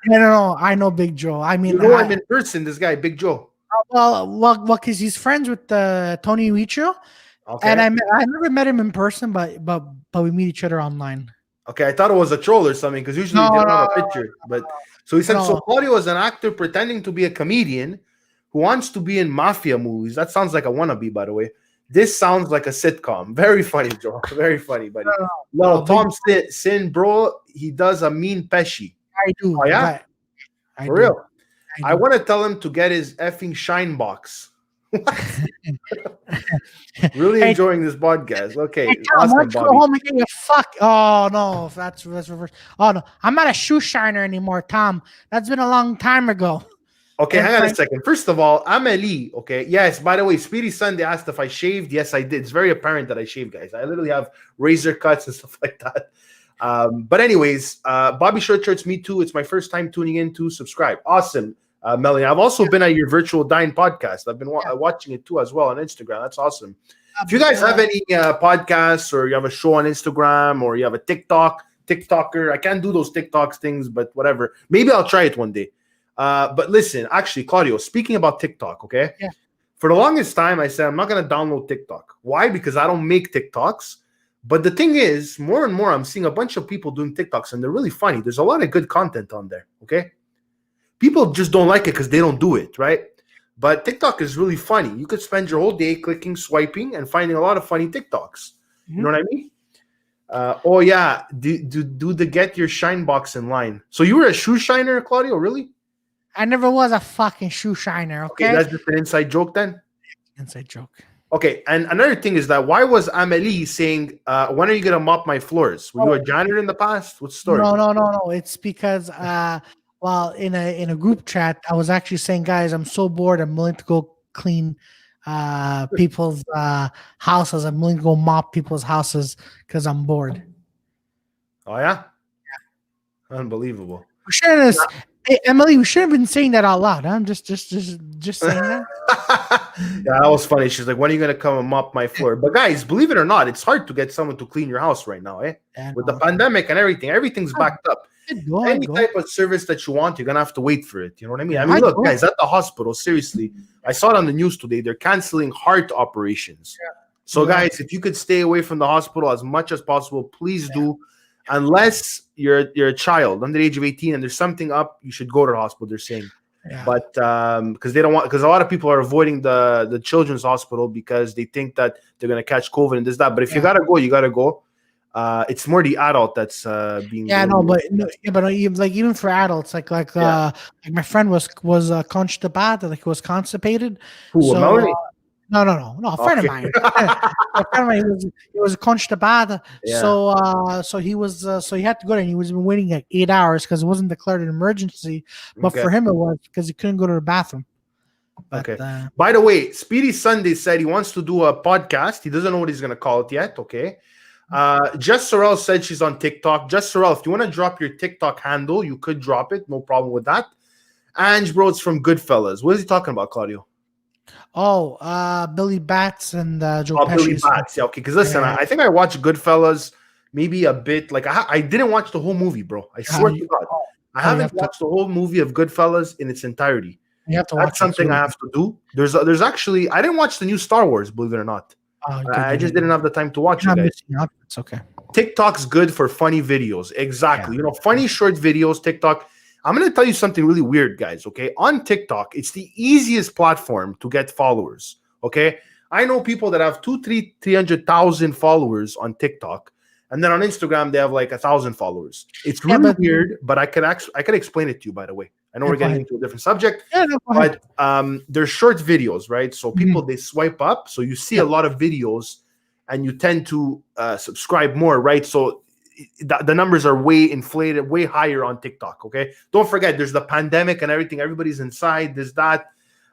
No, I know Big Joe. I mean, him in person, this guy, Big Joe. Well, because he's friends with Tony Huicho, and I never met him in person, but we meet each other online. Okay, I thought it was a troll or something because usually they don't have a picture. But so he said, so Claudio is an actor pretending to be a comedian who wants to be in mafia movies. That sounds like a wannabe, by the way. This sounds like a sitcom. Very funny, Joe. Very funny, buddy. No, Tom Sin, bro, he does a mean Pesci. I do. Oh, yeah? For real? I want to tell him to get his effing shine box. Really enjoying this podcast. Okay. Hey, Tom, why don't you go home and get your fuck? Oh, no. That's reverse. Oh, no. I'm not a shoe shiner anymore, Tom. That's been a long time ago. Okay, hang on a second. First of all, Amelie, okay. Yes, by the way, Speedy Sunday asked if I shaved. Yes, I did. It's very apparent that I shaved, guys. I literally have razor cuts and stuff like that. But anyways, Bobby Short Shirts, me too. It's my first time tuning in to subscribe. Awesome, Melanie. I've also been at your Virtual Dine podcast. I've been watching it too as well on Instagram. That's awesome. If you guys have any podcasts or you have a show on Instagram or you have a TikToker, I can't do those TikToks things, but whatever. Maybe I'll try it one day. But listen, actually, Claudio, speaking about TikTok, okay? Yeah. For the longest time, I said I'm not going to download TikTok. Why? Because I don't make TikToks. But the thing is, more and more, I'm seeing a bunch of people doing TikToks, and they're really funny. There's a lot of good content on there, okay? People just don't like it because they don't do it, right? But TikTok is really funny. You could spend your whole day clicking, swiping, and finding a lot of funny TikToks. Mm-hmm. You know what I mean? Oh, yeah. Do the get your shine box in line. So you were a shoe shiner, Claudio, really? I never was a fucking shoe shiner, okay? That's just an inside joke then? Inside joke. Okay, and another thing is that why was Amelie saying, when are you going to mop my floors? Were you a janitor in the past? What's the story? No. It's because, well, in a group chat, I was actually saying, guys, I'm so bored. I'm willing to go clean people's houses. I'm willing to go mop people's houses because I'm bored. Oh, yeah? Unbelievable. Hey, Emily, we should have been saying that out loud. I'm just saying that. Yeah, that was funny. She's like, when are you going to come and mop my floor? But guys, believe it or not, it's hard to get someone to clean your house right now, eh? Yeah, with the pandemic and everything's backed up. Any type of service that you want, you're going to have to wait for it. You know what I mean? I mean, look, guys, at the hospital, seriously, I saw it on the news today. They're canceling heart operations. Yeah. So, guys, if you could stay away from the hospital as much as possible, please do. Unless you're a child under the age of 18 and there's something up, you should go to the hospital, they're saying. Yeah. But because a lot of people are avoiding the children's hospital because they think that they're going to catch COVID and this, that. But if you got to go, you got to go. It's more the adult that's being. Yeah, no, but even for adults, like my friend was constipated, like he was constipated. Who, so, No, a friend of mine. A friend of mine, he was constipated. Yeah. So he was so he had to go there and he was waiting like 8 hours because it wasn't declared an emergency. But for him it was because he couldn't go to the bathroom. But, okay. By the way, Speedy Sunday said he wants to do a podcast. He doesn't know what he's gonna call it yet. Okay. Jess Sorrell said she's on TikTok. Jess Sorrell, if you want to drop your TikTok handle, you could drop it. No problem with that. Ange Broad's from Goodfellas. What is he talking about, Claudio? Oh, Billy Bats and Joe Pesci. Billy Bats. Yeah, okay. Because listen, I think I watched Goodfellas maybe a bit. Like I didn't watch the whole movie, bro. I swear to God, I haven't watched the whole movie of Goodfellas in its entirety. You have to That's something I have to do. There's actually I didn't watch the new Star Wars, believe it or not. I just didn't have the time to watch it, guys. It's okay. TikTok's good for funny videos. Exactly. Yeah. Funny short videos, TikTok. I'm going to tell you something really weird, guys. Okay. On TikTok, it's the easiest platform to get followers. Okay. I know people that have 300,000 followers on TikTok. And then on Instagram, they have like 1,000 followers. It's Yeah, really but weird, but I could explain it to you, by the way. I know yeah, we're go getting ahead. into a different subject, Yeah, no, go ahead. but they're short videos, right? So people, Mhm. they swipe up. So you see a Yep. lot of videos and you tend to subscribe more, right? So the numbers are way inflated, way higher on TikTok. Okay, don't forget there's the pandemic and everything. Everybody's inside. There's that,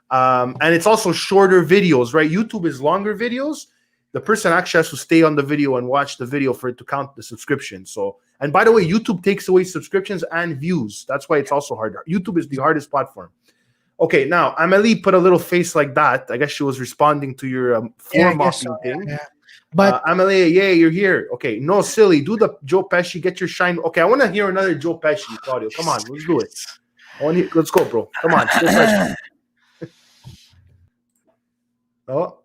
and it's also shorter videos, right? YouTube is longer videos. The person actually has to stay on the video and watch the video for it to count the subscription. So, and by the way, YouTube takes away subscriptions and views. That's why it's also harder. YouTube is the hardest platform. Okay, now Amelie put a little face like that. I guess she was responding to your Yeah, floor I guess so. mopping Yeah, thing. yeah. But Amelie, yeah, you're here. Okay, no, silly. Do the Joe Pesci. Get your shine. Okay, I want to hear another Joe Pesci, Claudio. Come on, let's do it. Let's go, bro. Come on, Joe Pesci. Oh,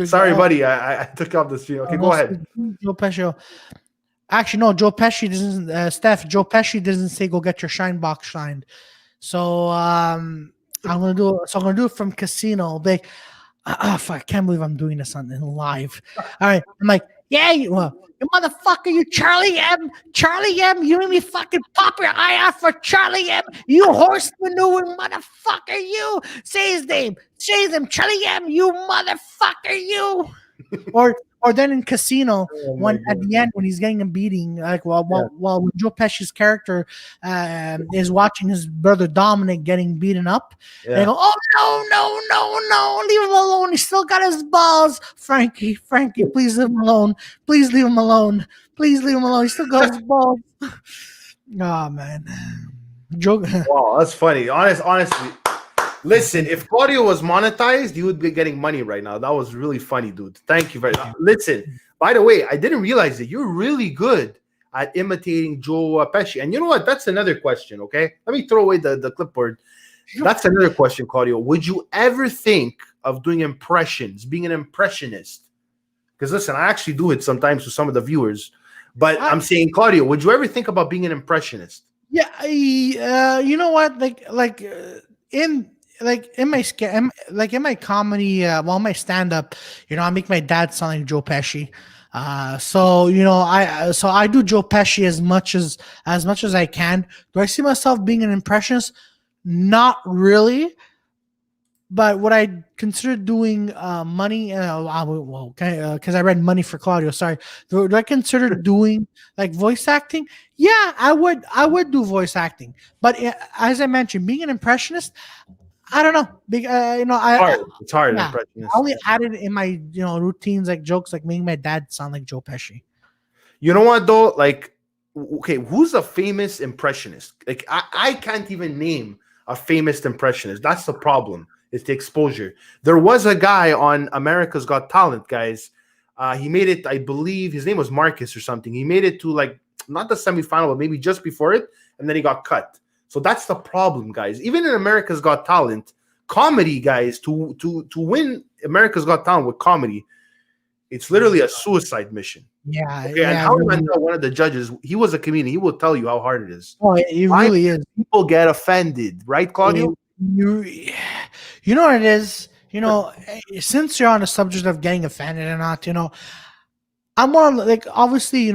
sorry, buddy. I took off the screen. Okay, go ahead. Joe Pesci. Actually, no. Joe Pesci doesn't. Steph. Joe Pesci doesn't say go get your shine box shined. So I'm gonna do. So I'm gonna do it from Casino. Like, fuck, I can't believe I'm doing this on in live. All right, I'm like, yeah, you motherfucker, you Charlie M. Charlie M. You made me fucking pop your eye out for Charlie M. You horse manuring motherfucker, you. Say his name. Say his name. Charlie M. You motherfucker, you. Or then in Casino, Oh my when at God. the end when he's getting a beating, like Yeah. while Joe Pesci's character is watching his brother Dominic getting beaten up, and they Yeah. go, "Oh no, leave him alone. He still got his balls, Frankie, please leave him alone. Please leave him alone. Please leave him alone. He still got his balls." Oh man, Joe. Wow, that's funny. Honestly, listen, if Claudio was monetized, he would be getting money right now. That was really funny, dude. Thank you very much. Listen, by the way, I didn't realize that you're really good at imitating Joe Pesci. And you know what? That's another question, okay? Let me throw away the clipboard. That's another question, Claudio. Would you ever think of doing impressions, being an impressionist? Because listen, I actually do it sometimes to some of the viewers. But I'm saying, Claudio, would you ever think about being an impressionist? Yeah, you know what? In in my in my comedy, my stand up, I make my dad sound like Joe Pesci. So I do Joe Pesci as much as I can. Do I see myself being an impressionist? Not really. But would I consider doing money? Because I read Money for Claudio. Sorry. Do I consider doing like voice acting? Yeah, I would. I would do voice acting. But as I mentioned, being an impressionist, I don't know. It's hard, Yeah, impressionist. I only added in my routines like jokes like making my dad sound like Joe Pesci. You know what though? Like, okay, who's a famous impressionist? Like, I can't even name a famous impressionist. That's the problem. It's the exposure. There was a guy on America's Got Talent, guys. He made it, I believe, his name was Marcus or something. He made it to like not the semifinal, but maybe just before it, and then he got cut. So that's the problem, guys. Even in America's Got Talent, comedy, guys, to win America's Got Talent with comedy, it's literally a suicide mission. Yeah, Okay, and yeah, Howie really. Mandel, one of the judges, he was a comedian. He will tell you how hard it is. Oh, it Why really is. people get offended, right, Claudio? You, you know what it is. Since you're on the subject of getting offended or not, I'm more like obviously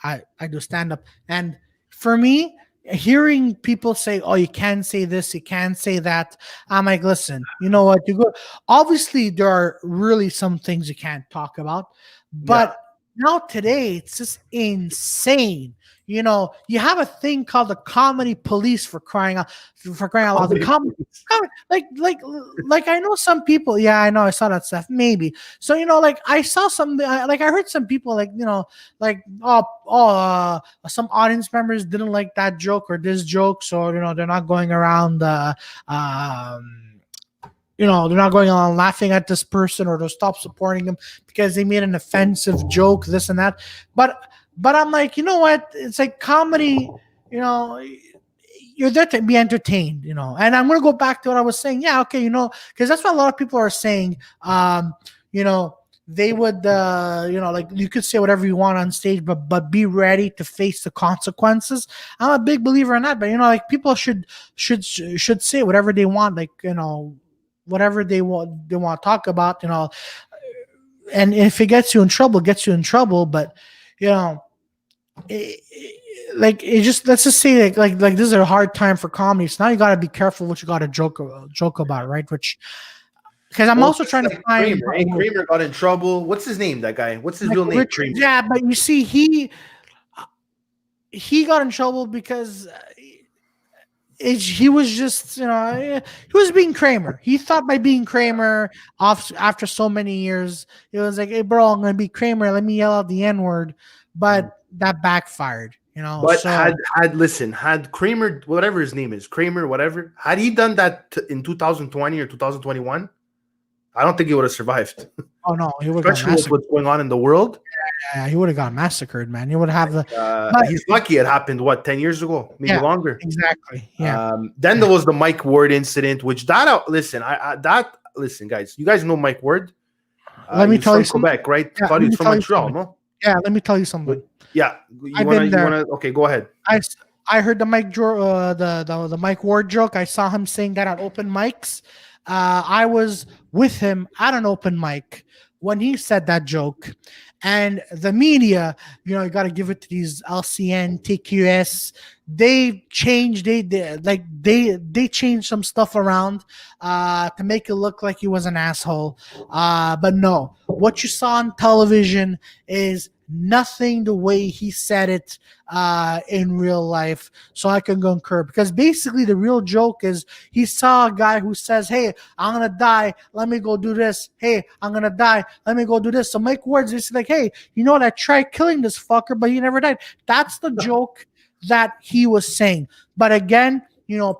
I do stand up, and for me, hearing people say, "Oh, you can't say this, you can't say that," I'm like, listen, you know what? You go. Obviously, there are really some things you can't talk about, Yeah. but now today it's just insane. You have a thing called the comedy police for crying out loud. The comedy, like I know some people. Yeah, I know. I saw that stuff. Maybe. So like I saw some. Like I heard some people like some audience members didn't like that joke or this joke, so they're not going around. They're not going on laughing at this person or to stop supporting him because they made an offensive joke, this and that. But I'm like, you know what? It's like comedy, you're there to be entertained, And I'm gonna go back to what I was saying. Yeah, okay, because that's what a lot of people are saying. they would, like you could say whatever you want on stage, but be ready to face the consequences. I'm a big believer in that. But like people should say whatever they want, like whatever they want to talk about, and if it gets you in trouble, gets you in trouble. But you know, like it just let's just say like this is a hard time for comedy. So now you got to be careful what you got to joke about, right? Which because I'm Well, also just trying to like find Kramer. Hey, Kramer got in trouble. What's his name? That guy. What's his like real name? Richard. Kramer. Yeah, but you see, he got in trouble because he was just he was being Kramer. He thought by being Kramer off after so many years, it was like, hey bro, I'm gonna be Kramer. Let me yell out the N word, but that backfired. But So had Kramer, whatever his name is, Kramer, whatever, had he done that in 2020 or 2021, I don't think he would have survived. oh no, he would have got Especially with massacred. what's going on in the world. Yeah, he would have got massacred, man. He would have but, He's lucky it happened, 10 years ago, maybe yeah, longer. exactly. Yeah. Then there was the Mike Ward incident, which listen, listen, guys, you guys know Mike Ward. Let me tell you from Quebec, right? Yeah, Claudio's from Montreal, no? Yeah, let me tell you something. Yeah, I've been there. Okay, go ahead. I heard the the Mike Ward joke. I saw him saying that at open mics. I was with him at an open mic when he said that joke, and the media, you got to give it to these LCN, TQS. They changed. They changed some stuff around to make it look like he was an asshole. But no, what you saw on television is nothing the way he said it in real life. So I can concur, because basically the real joke is he saw a guy who says, hey, I'm gonna die, let me go do this. Hey, I'm gonna die, let me go do this. So Mike Ward's just like, hey, I tried killing this fucker, but he never died. That's the joke that he was saying. But again,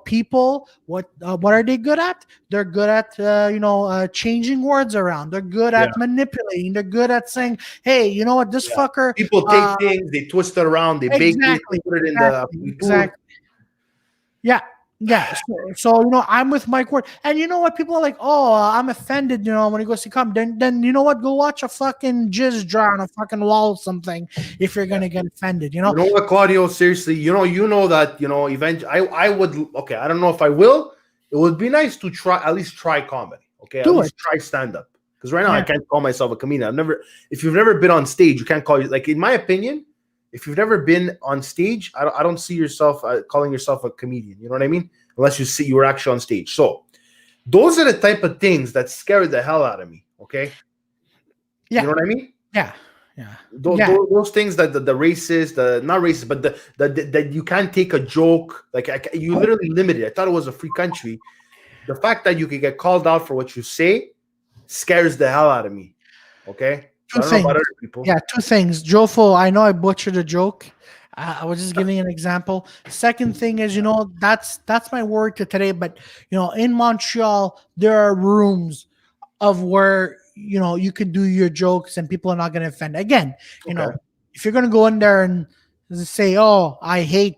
people, what are they good at? They're good at changing words around. They're good at manipulating. They're good at saying, hey, you know what, this fucker. People take things, they twist it around, they bake it, they put it in the exactly. Yeah. So I'm with Mike Ward, and you know what? People are like, "Oh, I'm offended." When he goes to come, then you know what? Go watch a fucking jizz jar on a fucking wall or something if you're gonna get offended. You know what, Claudio? Seriously, you know that eventually, I would. Okay, I don't know if I will. It would be nice to at least try comedy. Okay, at least try stand up, because right now I can't call myself a comedian. If you've never been on stage, you can't call you, like, in my opinion. If you've never been on stage, I don't see yourself calling yourself a comedian. You know what I mean? Unless you were actually on stage. So those are the type of things that scare the hell out of me. Okay. Yeah. You know what I mean? Yeah. Those things that the racist, not racist, but that you can't take a joke. Like you literally limited. I thought it was a free country. The fact that you can get called out for what you say scares the hell out of me. Okay. Two things. Yeah, two things. Jofo, I know I butchered a joke. I was just giving an example. Second thing is, that's my word to today. But in Montreal, there are rooms of where you could do your jokes and people are not going to offend. Again, if you're going to go in there and say, "Oh, I hate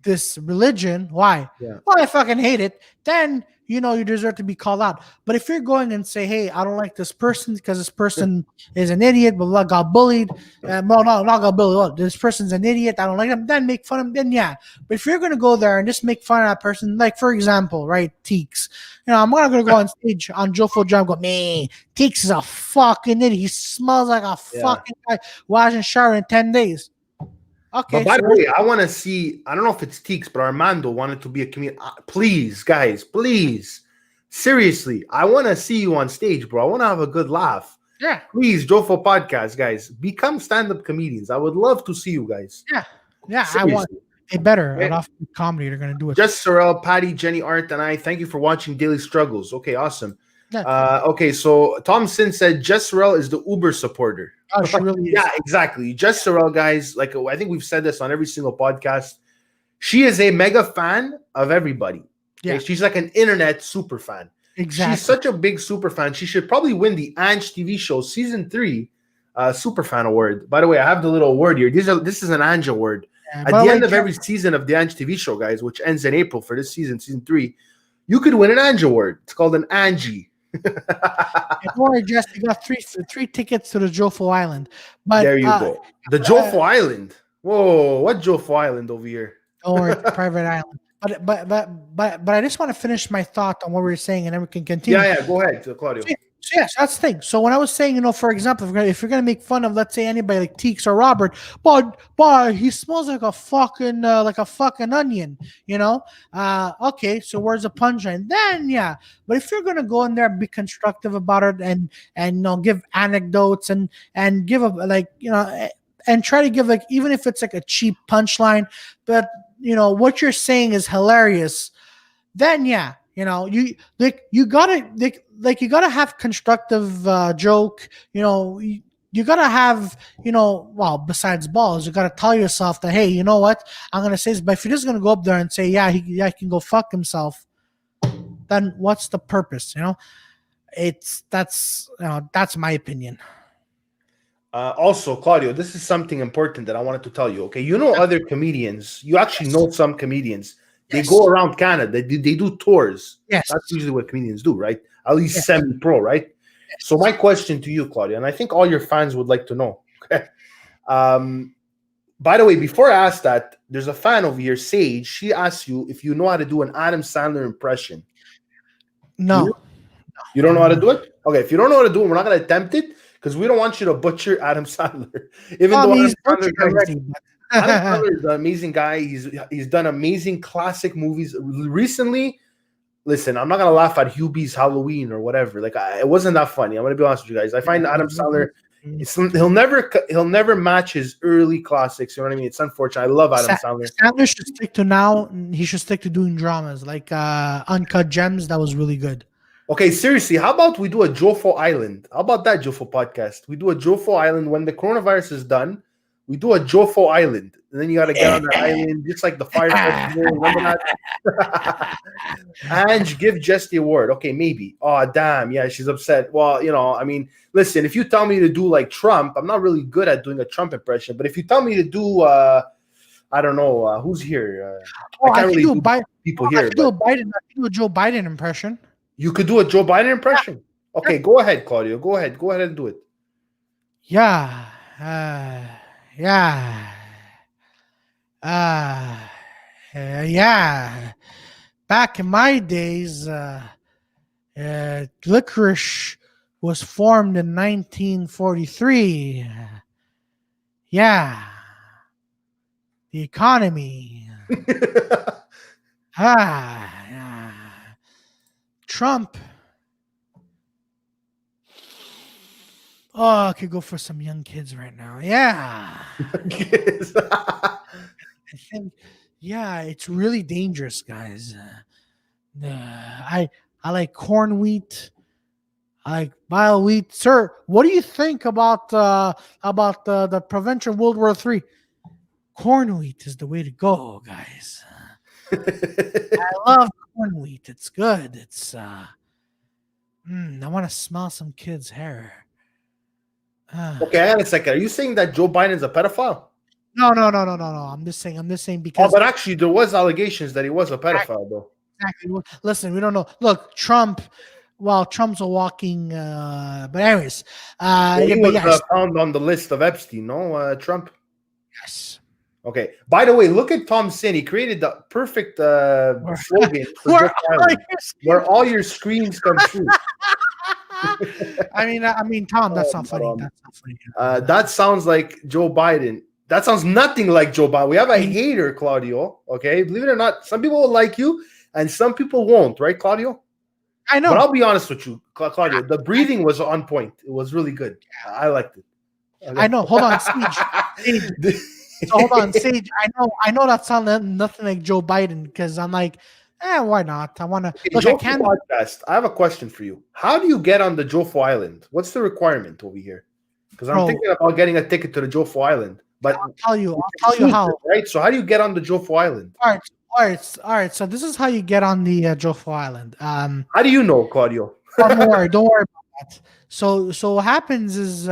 this religion," why? Yeah. Well, I fucking hate it. Then you deserve to be called out. But if you're going and say, hey, I don't like this person because this person is an idiot, but got bullied. No, not got bullied. Well, this person's an idiot, I don't like them. Then make fun of them. Then yeah. But if you're going to go there and just make fun of that person, like, for example, right, Teeks. I'm not going to go on stage on Jofo John and go, man, Teeks is a fucking idiot. He smells like a fucking guy who hasn't showered in 10 days. Okay. But by the way, I want to see, I don't know if it's Teeks, but Armando wanted to be a comedian. Please, guys, please. Seriously, I want to see you on stage, bro. I want to have a good laugh. Yeah. Please, Jofo Podcast, guys, become stand-up comedians. I would love to see you guys. Yeah. Yeah, seriously. I want it better. At off comedy, they're going to do it. Jess Sorrell, Patty, Jenny, Art, and I, thank you for watching Daily Struggles. Okay, awesome. Okay, so Thompson said Jess Sorrell is the Uber supporter. Oh, she really is. Yeah, exactly. Jess Sorrell, guys, like I think we've said this on every single podcast. She is a mega fan of everybody. Yeah, okay? She's like an internet super fan. Exactly. She's such a big super fan. She should probably win the Ange TV show season 3 super fan award. By the way, I have the little award here. This is an Ange award. Yeah, at the end of every season of the Ange TV show, guys, which ends in April for this season 3, you could win an Ange award. It's called an Angie. And don't worry, Jess, you got three tickets to the Jofo Island. But There you go. The Jofo Island. Whoa, what Jofo Island over here? don't worry, it's a private island. But I just want to finish my thought on what we were saying, and then we can continue. Yeah, go ahead, Claudio. So yes, that's the thing. So when I was saying, for example, if you're gonna make fun of, let's say, anybody like Teeks or Robert, but he smells like a fucking onion, okay, so where's the punchline? Then yeah, but if you're gonna go in there and be constructive about it and give anecdotes and give and try to give, like, even if it's like a cheap punchline, but what you're saying is hilarious, then yeah, you gotta have constructive joke. You gotta have, well, besides balls, you gotta tell yourself that, hey, you know what, I'm gonna say this. But if you're just gonna go up there and say, yeah, he can go fuck himself, then what's the purpose? That's my opinion. Also, Claudio, this is something important that I wanted to tell you. Okay, other comedians. You actually know some comedians. They go around Canada. They do tours. Yes, that's usually what comedians do, right? At least semi-pro, right? Yes. So my question to you, Claudio, and I think all your fans would like to know. Okay. By the way, before I ask that, there's a fan over here, Sage. She asks you if you know how to do an Adam Sandler impression. No. You don't know how to do it? Okay, if you don't know how to do it, we're not going to attempt it because we don't want you to butcher Adam Sandler. Even though Adam Sandler is an amazing guy. He's done amazing classic movies recently. Listen, I'm not gonna laugh at Hubie's Halloween or whatever. It wasn't that funny. I'm gonna be honest with you guys. I find Adam Sandler, he'll never match his early classics. You know what I mean? It's unfortunate. I love Adam Sandler. Sandler should stick to now. He should stick to doing dramas like Uncut Gems. That was really good. Okay, seriously, how about we do a Jofo Island? How about that, Jofo podcast? We do a Jofo Island when the coronavirus is done. We do a Jofo Island, and then you got to get on the island, just like the Fire Festival. Remember that? Ange, give Jess the award. Okay, maybe. Oh, damn. Yeah, she's upset. Well, I mean, listen, if you tell me to do like Trump, I'm not really good at doing a Trump impression. But if you tell me to do, I don't know, who's here? I can't really do people here. I can do a Joe Biden impression. You could do a Joe Biden impression? Okay, yeah. Go ahead, Claudio. Go ahead and do it. Yeah. Back in my days, licorice was formed in 1943. Yeah. The economy. Trump. Oh, I could go for some young kids right now. Yeah. I think, it's really dangerous, guys. I like corn wheat. I like bile wheat. Sir, what do you think about the prevention of World War III? Corn wheat is the way to go, guys. I love corn wheat. It's good. It's I want to smell some kid's hair. Okay, hang on a second. Are you saying that Joe Biden's a pedophile? No. I'm just saying because. Oh, but actually, there was allegations that he was a pedophile, though. Exactly. Listen, we don't know. Look, Trump. Well, Trump's a walking. But anyways, he was found on the list of Epstein. No, Trump. Yes. Okay. By the way, look at Tom Sin. He created the perfect slogan for where all your screams come true. I mean, Tom, that's not funny. That's not funny. That sounds like Joe Biden. That sounds nothing like Joe Biden. We have a hater, Claudio. Okay, believe it or not, some people will like you and some people won't. Right, Claudio? I know. But I'll be honest with you, Claudio. The breathing was on point. It was really good. I liked it. Okay. I know. Hold on, Sage. Hold on, Sage. I know that sounds nothing like Joe Biden because I'm like, why not? I want to look. Podcast. I have a question for you. How do you get on the Jofo Island? What's the requirement over here? Because I'm thinking about getting a ticket to the Jofo Island. But I'll tell you how. Right. So how do you get on the Jofo Island? All right. So this is how you get on the Jofo Island. How do you know, Claudio? Don't worry about that. So what happens is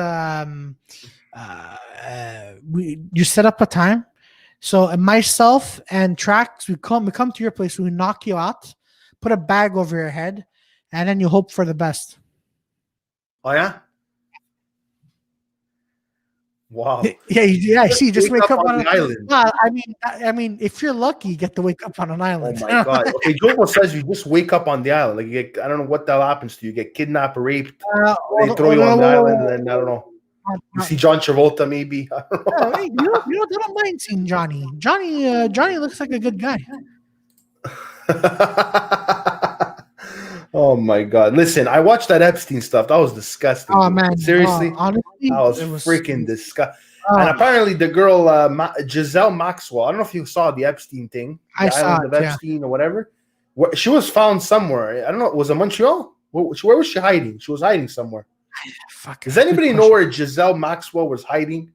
you set up a time. So myself and Trax, we come to your place. We knock you out, put a bag over your head, and then you hope for the best. Oh yeah. Wow. Yeah. I see. Just Wake wake up up on on the island. well, I mean, if you're lucky, you get to wake up on an Oh island. my god. Okay, Jovo says you just wake up on the island. Like you get, I don't know what the hell happens to you. You get kidnapped or raped. They throw you on the island, and then I don't know. You see John Travolta, maybe. I don't know. Hey, you don't mind seeing Johnny. Johnny looks like a good guy. Oh my god! Listen, I watched that Epstein stuff. That was disgusting. Oh Dude. man, Seriously, honestly, that was it was freaking disgusting. oh, And apparently, the girl Giselle Maxwell. I don't know if you saw the Epstein thing, I the saw island it. of Yeah, Epstein or whatever. She was found somewhere. I don't know. Was it Montreal? Where was she hiding? She was hiding somewhere. fuck. Does anybody know where Giselle Maxwell was hiding?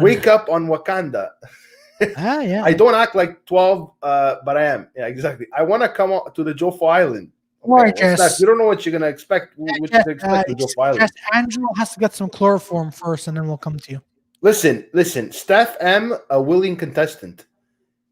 Wake up on Wakanda. Yeah. I don't act like 12, but I am. Yeah, exactly. I want to come to the Jofo Island. Or Okay, just you don't know what you're gonna expect. What to expect with Jofo Island. just Andrew has to get some chloroform first, and then we'll come to you. Listen. Steph M, a willing contestant.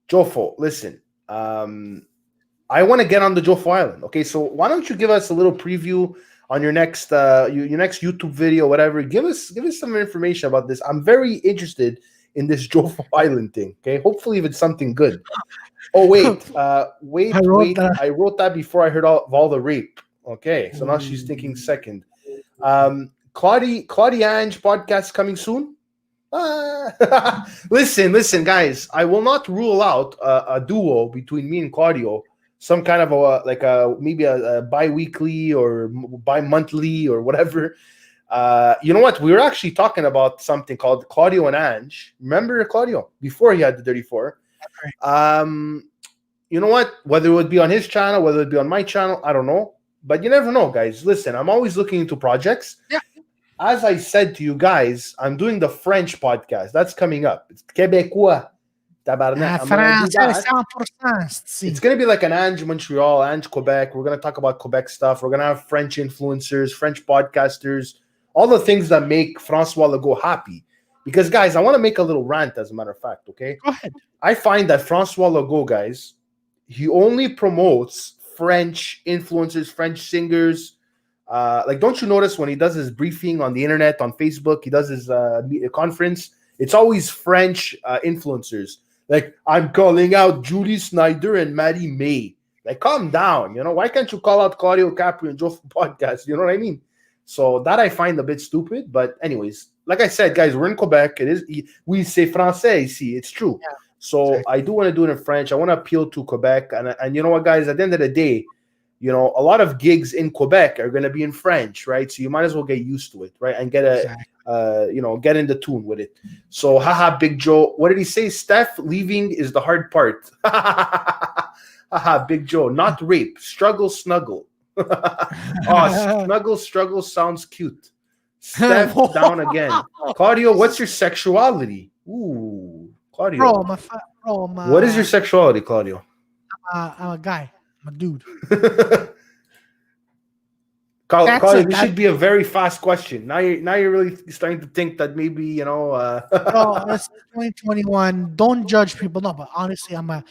Jofo, listen. I want to get on the Jofo Island. Okay, so why don't you give us a little preview on your next your next YouTube video, whatever? Give us some information about this. I'm very interested in this Jofo Island thing. Okay, hopefully if it's something good. Oh wait, wait. I wrote that before I heard all the rape. Okay, so now she's thinking second. Claudia Ange podcast coming soon. Listen, guys. I will not rule out a duo between me and Claudio. Some kind of maybe a bi-weekly or bi-monthly or whatever. You know what? We were actually talking about something called Claudio and Ange. Remember Claudio before he had the 34? You know what? Whether it would be on his channel, whether it would be on my channel, I don't know. But you never know, guys. Listen, I'm always looking into projects. Yeah. As I said to you guys, I'm doing the French podcast. That's coming up. It's Québécois. It's going to be like an Ange Montreal, Ange Quebec. We're going to talk about Quebec stuff. We're going to have French influencers, French podcasters, all the things that make Francois Legault happy. Because, guys, I want to make a little rant, as a matter of fact, okay? Go ahead. I find that Francois Legault, guys, he only promotes French influencers, French singers. Don't you notice when he does his briefing on the internet, on Facebook, he does his conference, it's always French influencers. Like, I'm calling out Julie Snyder and Maddie May. Like, calm down, you know? Why can't you call out Claudio Capri and Joe podcast? You know what I mean? So that I find a bit stupid. But anyways, like I said, guys, we're in Quebec. It is, we say français ici. It's true. Yeah. So I do want to do it in French. I want to appeal to Quebec. And you know what, guys? At the end of the day, you know, a lot of gigs in Quebec are going to be in French, right? So you might as well get used to it, right? And get get in the tune with it. So, haha, Big Joe. What did he say? Steph, leaving is the hard part. Haha, Big Joe. Not rape. Struggle, snuggle. Snuggle, struggle sounds cute. Steph, down again. Claudio, what's your sexuality? Ooh, Claudio. What is your sexuality, Claudio? I'm a guy. I'm a dude. Claudio, this should be a very fast question. Now you're really starting to think that maybe, you know. No, it's 2021. Don't judge people. No, but honestly, I'm a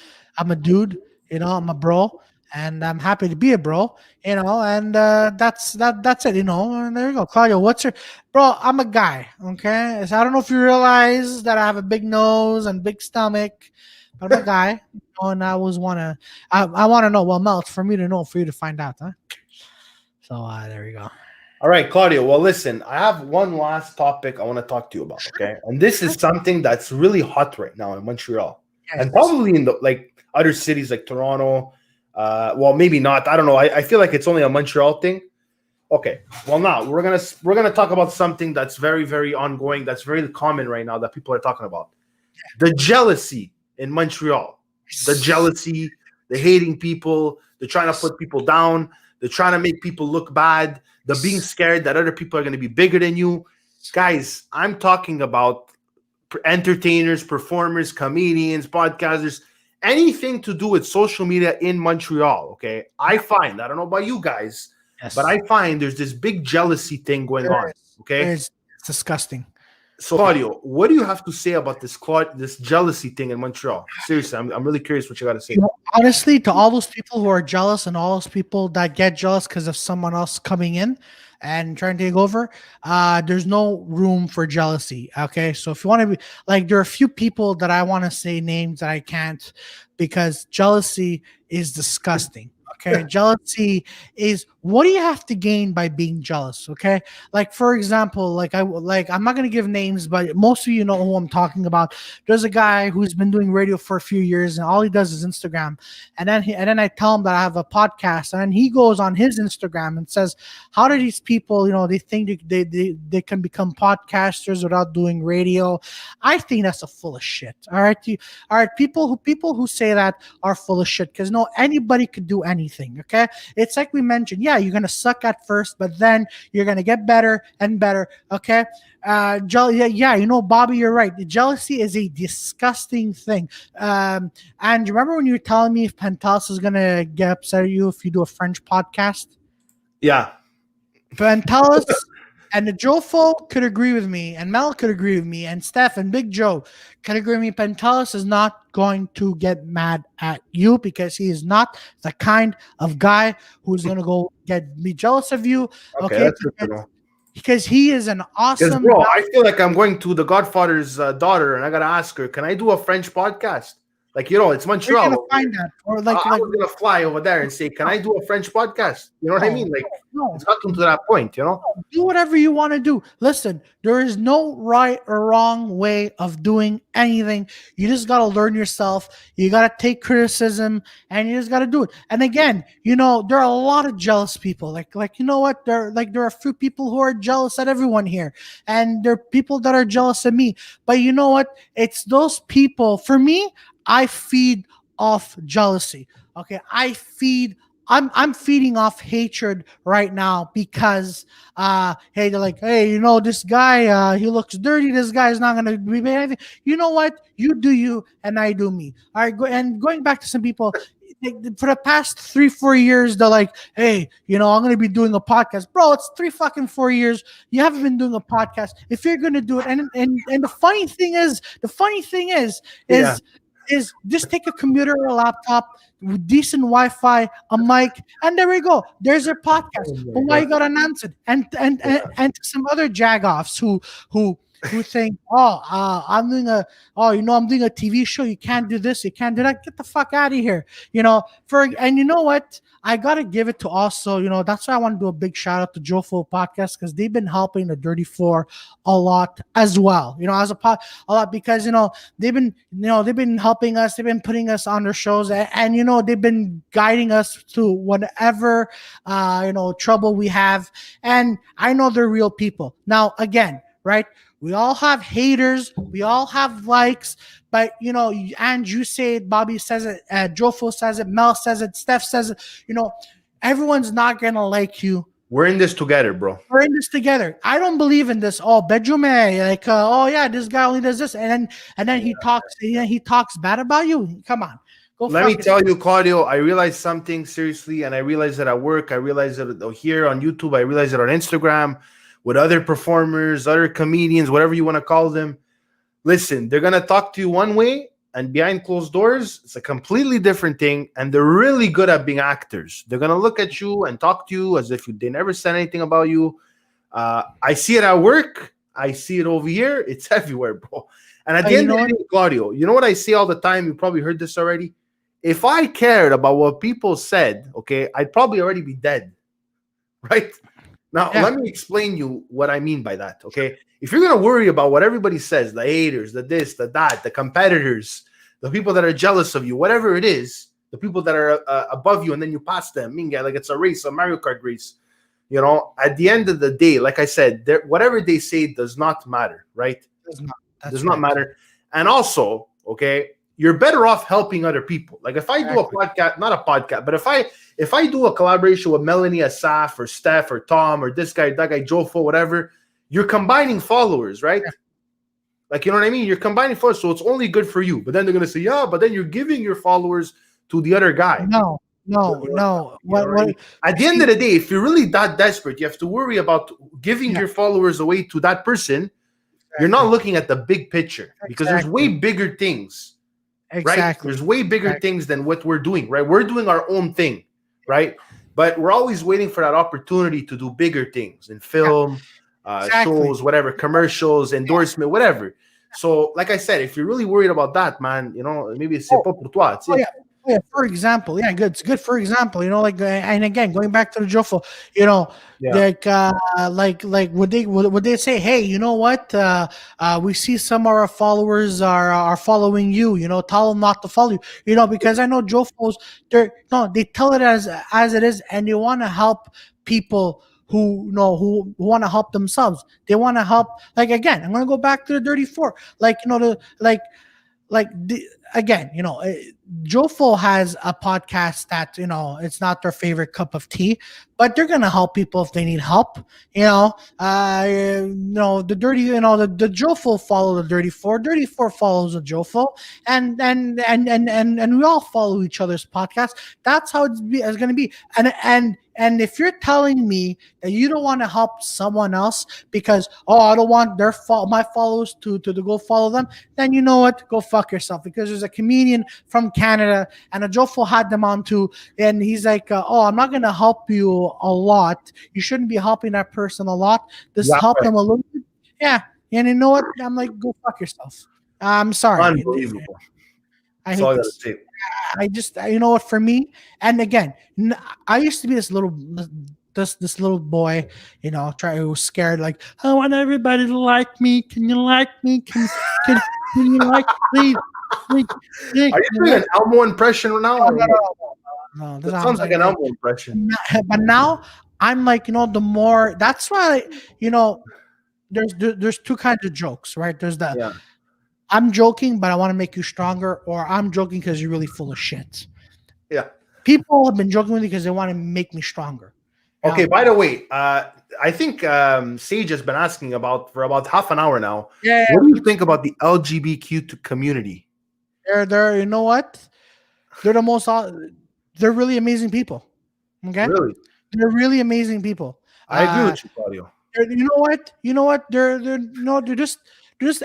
dude. You know, I'm a bro, and I'm happy to be a bro. You know, and that's it. You know, and there you go, Claudio. What's your bro? I'm a guy. Okay, so I don't know if you realize that I have a big nose and big stomach, but I'm a guy. And I want to know. Well, Mel, it's for me to know, for you to find out, huh? So there we go. All right, Claudio. Well, listen, I have one last topic I want to talk to you about. Okay, and this is something that's really hot right now in Montreal, and probably in the other cities like Toronto. Well, maybe not. I don't know. I feel like it's only a Montreal thing. Okay. Well, now we're gonna talk about something that's very, very ongoing. That's very common right now that people are talking about. The jealousy in Montreal. The jealousy, the hating people, the trying to put people down, the trying to make people look bad, the being scared that other people are going to be bigger than you. Guys, I'm talking about entertainers, performers, comedians, podcasters, anything to do with social media in Montreal, okay? I don't know about you guys, but I find there's this big jealousy thing going on, okay? It's disgusting. So Claudio, what do you have to say about this jealousy thing in Montreal? Seriously, I'm really curious what you got to say. Honestly, to all those people who are jealous and all those people that get jealous because of someone else coming in and trying to take over, there's no room for jealousy. Okay, so if you want to be like, there are a few people that I want to say names that I can't, because jealousy is disgusting. Okay, jealousy is, what do you have to gain by being jealous? Okay, like for example, I'm not gonna give names, but most of you know who I'm talking about. There's a guy who's been doing radio for a few years, and all he does is Instagram. And then I tell him that I have a podcast, and then he goes on his Instagram and says, "How do these people, they think they can become podcasters without doing radio?" I think that's a full of shit. All right, all right, people who say that are full of shit, because no, anybody could do anything. Okay, it's like we mentioned. Yeah, you're gonna suck at first, but then you're gonna get better and better. Okay. Bobby, you're right. The jealousy is a disgusting thing. And you remember when you were telling me if Pentelis is gonna get upset at you if you do a French podcast? Yeah. Pentelis and the Jofo could agree with me, and Mel could agree with me, and Steph and Big Joe could agree with me. Pentelis is not going to get mad at you, because he is not the kind of guy who's gonna be jealous of you. Okay, Okay, that's good to know. because he is an awesome Bro, guy. I feel like I'm going to the Godfather's daughter, and I gotta ask her, can I do a French podcast? Like, it's You're Montreal. gonna find that, or I was gonna fly over there and say, can I do a French podcast? You know what I mean? Like, no. it's gotten to that point, Do whatever you want to do. Listen, there is no right or wrong way of doing anything. You just got to learn yourself. You got to take criticism, and you just got to do it. And again, there are a lot of jealous people. Like you know what? There are a few people who are jealous at everyone here, and there are people that are jealous of me. But you know what? It's those people. For me, I feed off jealousy. Okay, I'm feeding off hatred right now, because hey, they're like, hey, this guy, he looks dirty. This guy is not gonna be anything. You know what? You do you, and I do me. All right, going back to some people. For the past 3-4 years, they're like, hey, I'm going to be doing a podcast. Bro, it's 3-4 years. You haven't been doing a podcast. If you're going to do it. And the funny thing is, Yeah. is just take a computer or a laptop with decent Wi-Fi, a mic, and there we go. There's your podcast. But why you got to announce it? And some other jagoffs who think, I'm doing a TV show. You can't do this, you can't do that. Get the fuck out of here. And you know what? I gotta give it to also, that's why I want to do a big shout out to Jofo Podcast, because they've been helping the Dirty Four a lot as well. A lot, because they've been helping us, they've been putting us on their shows, and they've been guiding us to whatever trouble we have. And I know they're real people. Now again, right? We all have haters. We all have likes. But, Ange, you say it. Bobby says it. Jofo says it. Mel says it. Steph says it. Everyone's not going to like you. We're in this together, bro. We're in this together. I don't believe in this. Oh, bedroom, this guy only does this. And then he talks bad about you. Come on. Let me tell you, Claudio, I realized something seriously, and I realized it at work. I realized it here on YouTube. I realized it on Instagram, with other performers, other comedians, whatever you want to call them. Listen, they're going to talk to you one way, and behind closed doors, it's a completely different thing. And they're really good at being actors. They're going to look at you and talk to you as if they never said anything about you. I see it at work. I see it over here. It's everywhere, bro. And at the end of the day, Claudio, you know what I say all the time? You probably heard this already. If I cared about what people said, okay, I'd probably already be dead, right? Now, let me explain you what I mean by that, okay? If you're going to worry about what everybody says, the haters, the this, the that, the competitors, the people that are jealous of you, whatever it is, the people that are above you and then you pass them, like it's a race, a Mario Kart race, at the end of the day, like I said, whatever they say does not matter, right? Does not matter. And also, okay, you're better off helping other people. Like if I do a podcast, not a podcast, but if I do a collaboration with Melanie, Asaf, or Steph, or Tom, or this guy, that guy, Jofo, whatever, you're combining followers, right? Like, you know what I mean? You're combining followers, so it's only good for you. But then they're going to say, yeah, but then you're giving your followers to the other guy. No. At the end of the day, if you're really that desperate, you have to worry about giving your followers away to that person. you're not looking at the big picture because there's way bigger things, right? Exactly. There's way bigger things than what we're doing, right? We're doing our own thing, right? But we're always waiting for that opportunity to do bigger things in film, shows, whatever, commercials, endorsement, whatever. So, like I said, if you're really worried about that, man, maybe c'est pas pour toi. Yeah, for example, good. It's good. For example, and again, going back to the Jofo, like would they say, hey, you know what? We see some of our followers are following you. Tell them not to follow you. Because I know Jofos, they tell it as it is, and they want to help people who want to help themselves. They want to help. Like again, I'm gonna go back to the Dirty Four. Again, Jofo has a podcast that it's not their favorite cup of tea, but they're gonna help people if they need help. The dirty, the Jofo follow the Dirty Four. Dirty Four follows the Jofo, and we all follow each other's podcast. That's how it's going to be. And if you're telling me that you don't want to help someone else because I don't want my followers to go follow them, then you know what? Go fuck yourself. Because there's a comedian from Canada and a Jofo had them on too, and he's like, I'm not gonna help you a lot. You shouldn't be helping that person a lot. Just help them a little bit. Yeah. And you know what? I'm like, go fuck yourself. I'm sorry. Unbelievable. I hate this. I just, what, for me, and again, I used to be this little boy, who was scared, like, I want everybody to like me. Can you like me? Can you like me? Please. Are you doing an Elmo impression now? No, that sounds like an Elmo impression. But now I'm like, the more, that's why, there's two kinds of jokes, right? There's the, I'm joking, but I want to make you stronger, or I'm joking because you're really full of shit. Yeah. People have been joking with me because they want to make me stronger. Okay, by the way, I think Sage has been asking for about half an hour now. Yeah. What do you think about the LGBTQ community? They're you know what? They're the most, they're really amazing people. Okay? Really? They're really amazing people. I agree with you, Claudio. You know what? They're just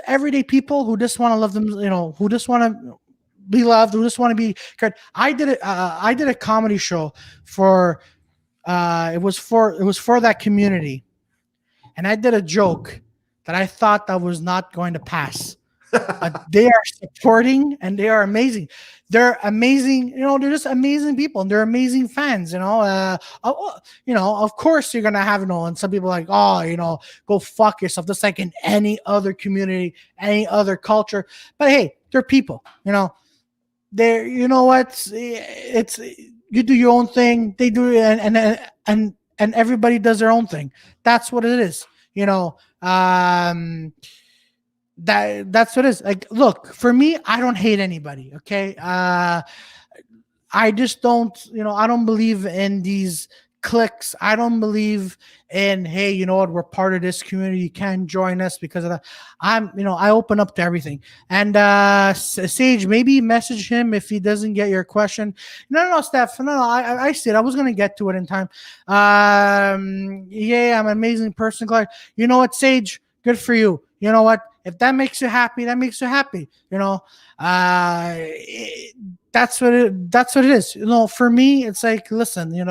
everyday people who just want to love them, who just want to be loved, who just want to be cared. I did a comedy show for it was for that community, and I did a joke that I thought that was not going to pass. But they are supporting and they are amazing. They're amazing, they're just amazing people and they're amazing fans, of course you're gonna have, and some people are like, go fuck yourself. Just like in any other community, any other culture. But hey, they're people, they're, it's you do your own thing, they do it, and everybody does their own thing. That's what it is, that's what it is. Like, look, for me, I don't hate anybody. Okay. I just don't, I don't believe in these cliques. I don't believe in, hey, you know what, we're part of this community. You can't join us because of that. I open up to everything. And Sage, maybe message him if he doesn't get your question. No, Steph. No, I said I was gonna get to it in time. Yeah, I'm an amazing person, Clark. You know what, Sage? Good for you. You know what? If that makes you happy, that makes you happy. That's what it is. For me, it's like, listen,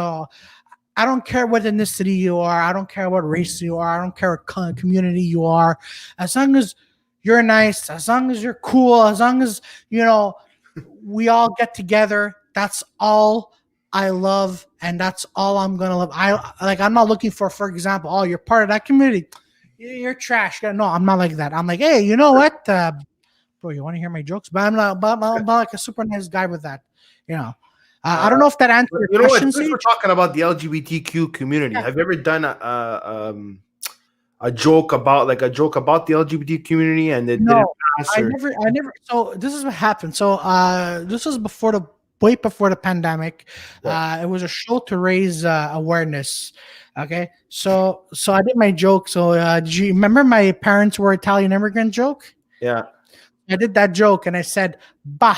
I don't care what ethnicity you are. I don't care what race you are. I don't care what community you are. As long as you're nice, as long as you're cool, as long as, we all get together, that's all I love. And that's all I'm going to love. I'm not looking for example, you're part of that community. You're trash. No, I'm not like that. I'm like, hey, you know what, bro? You want to hear my jokes? But I'm like a super nice guy with that. I don't know if that answers your question. Since we're talking about the LGBTQ community, have you ever done a joke about the LGBT community and it didn't pass? I never. So this is what happened. So this was way before the pandemic. Right. It was a show to raise awareness. Okay, so I did my joke. So do you remember my parents were Italian immigrant joke? Yeah, I did that joke and I said, "Bah."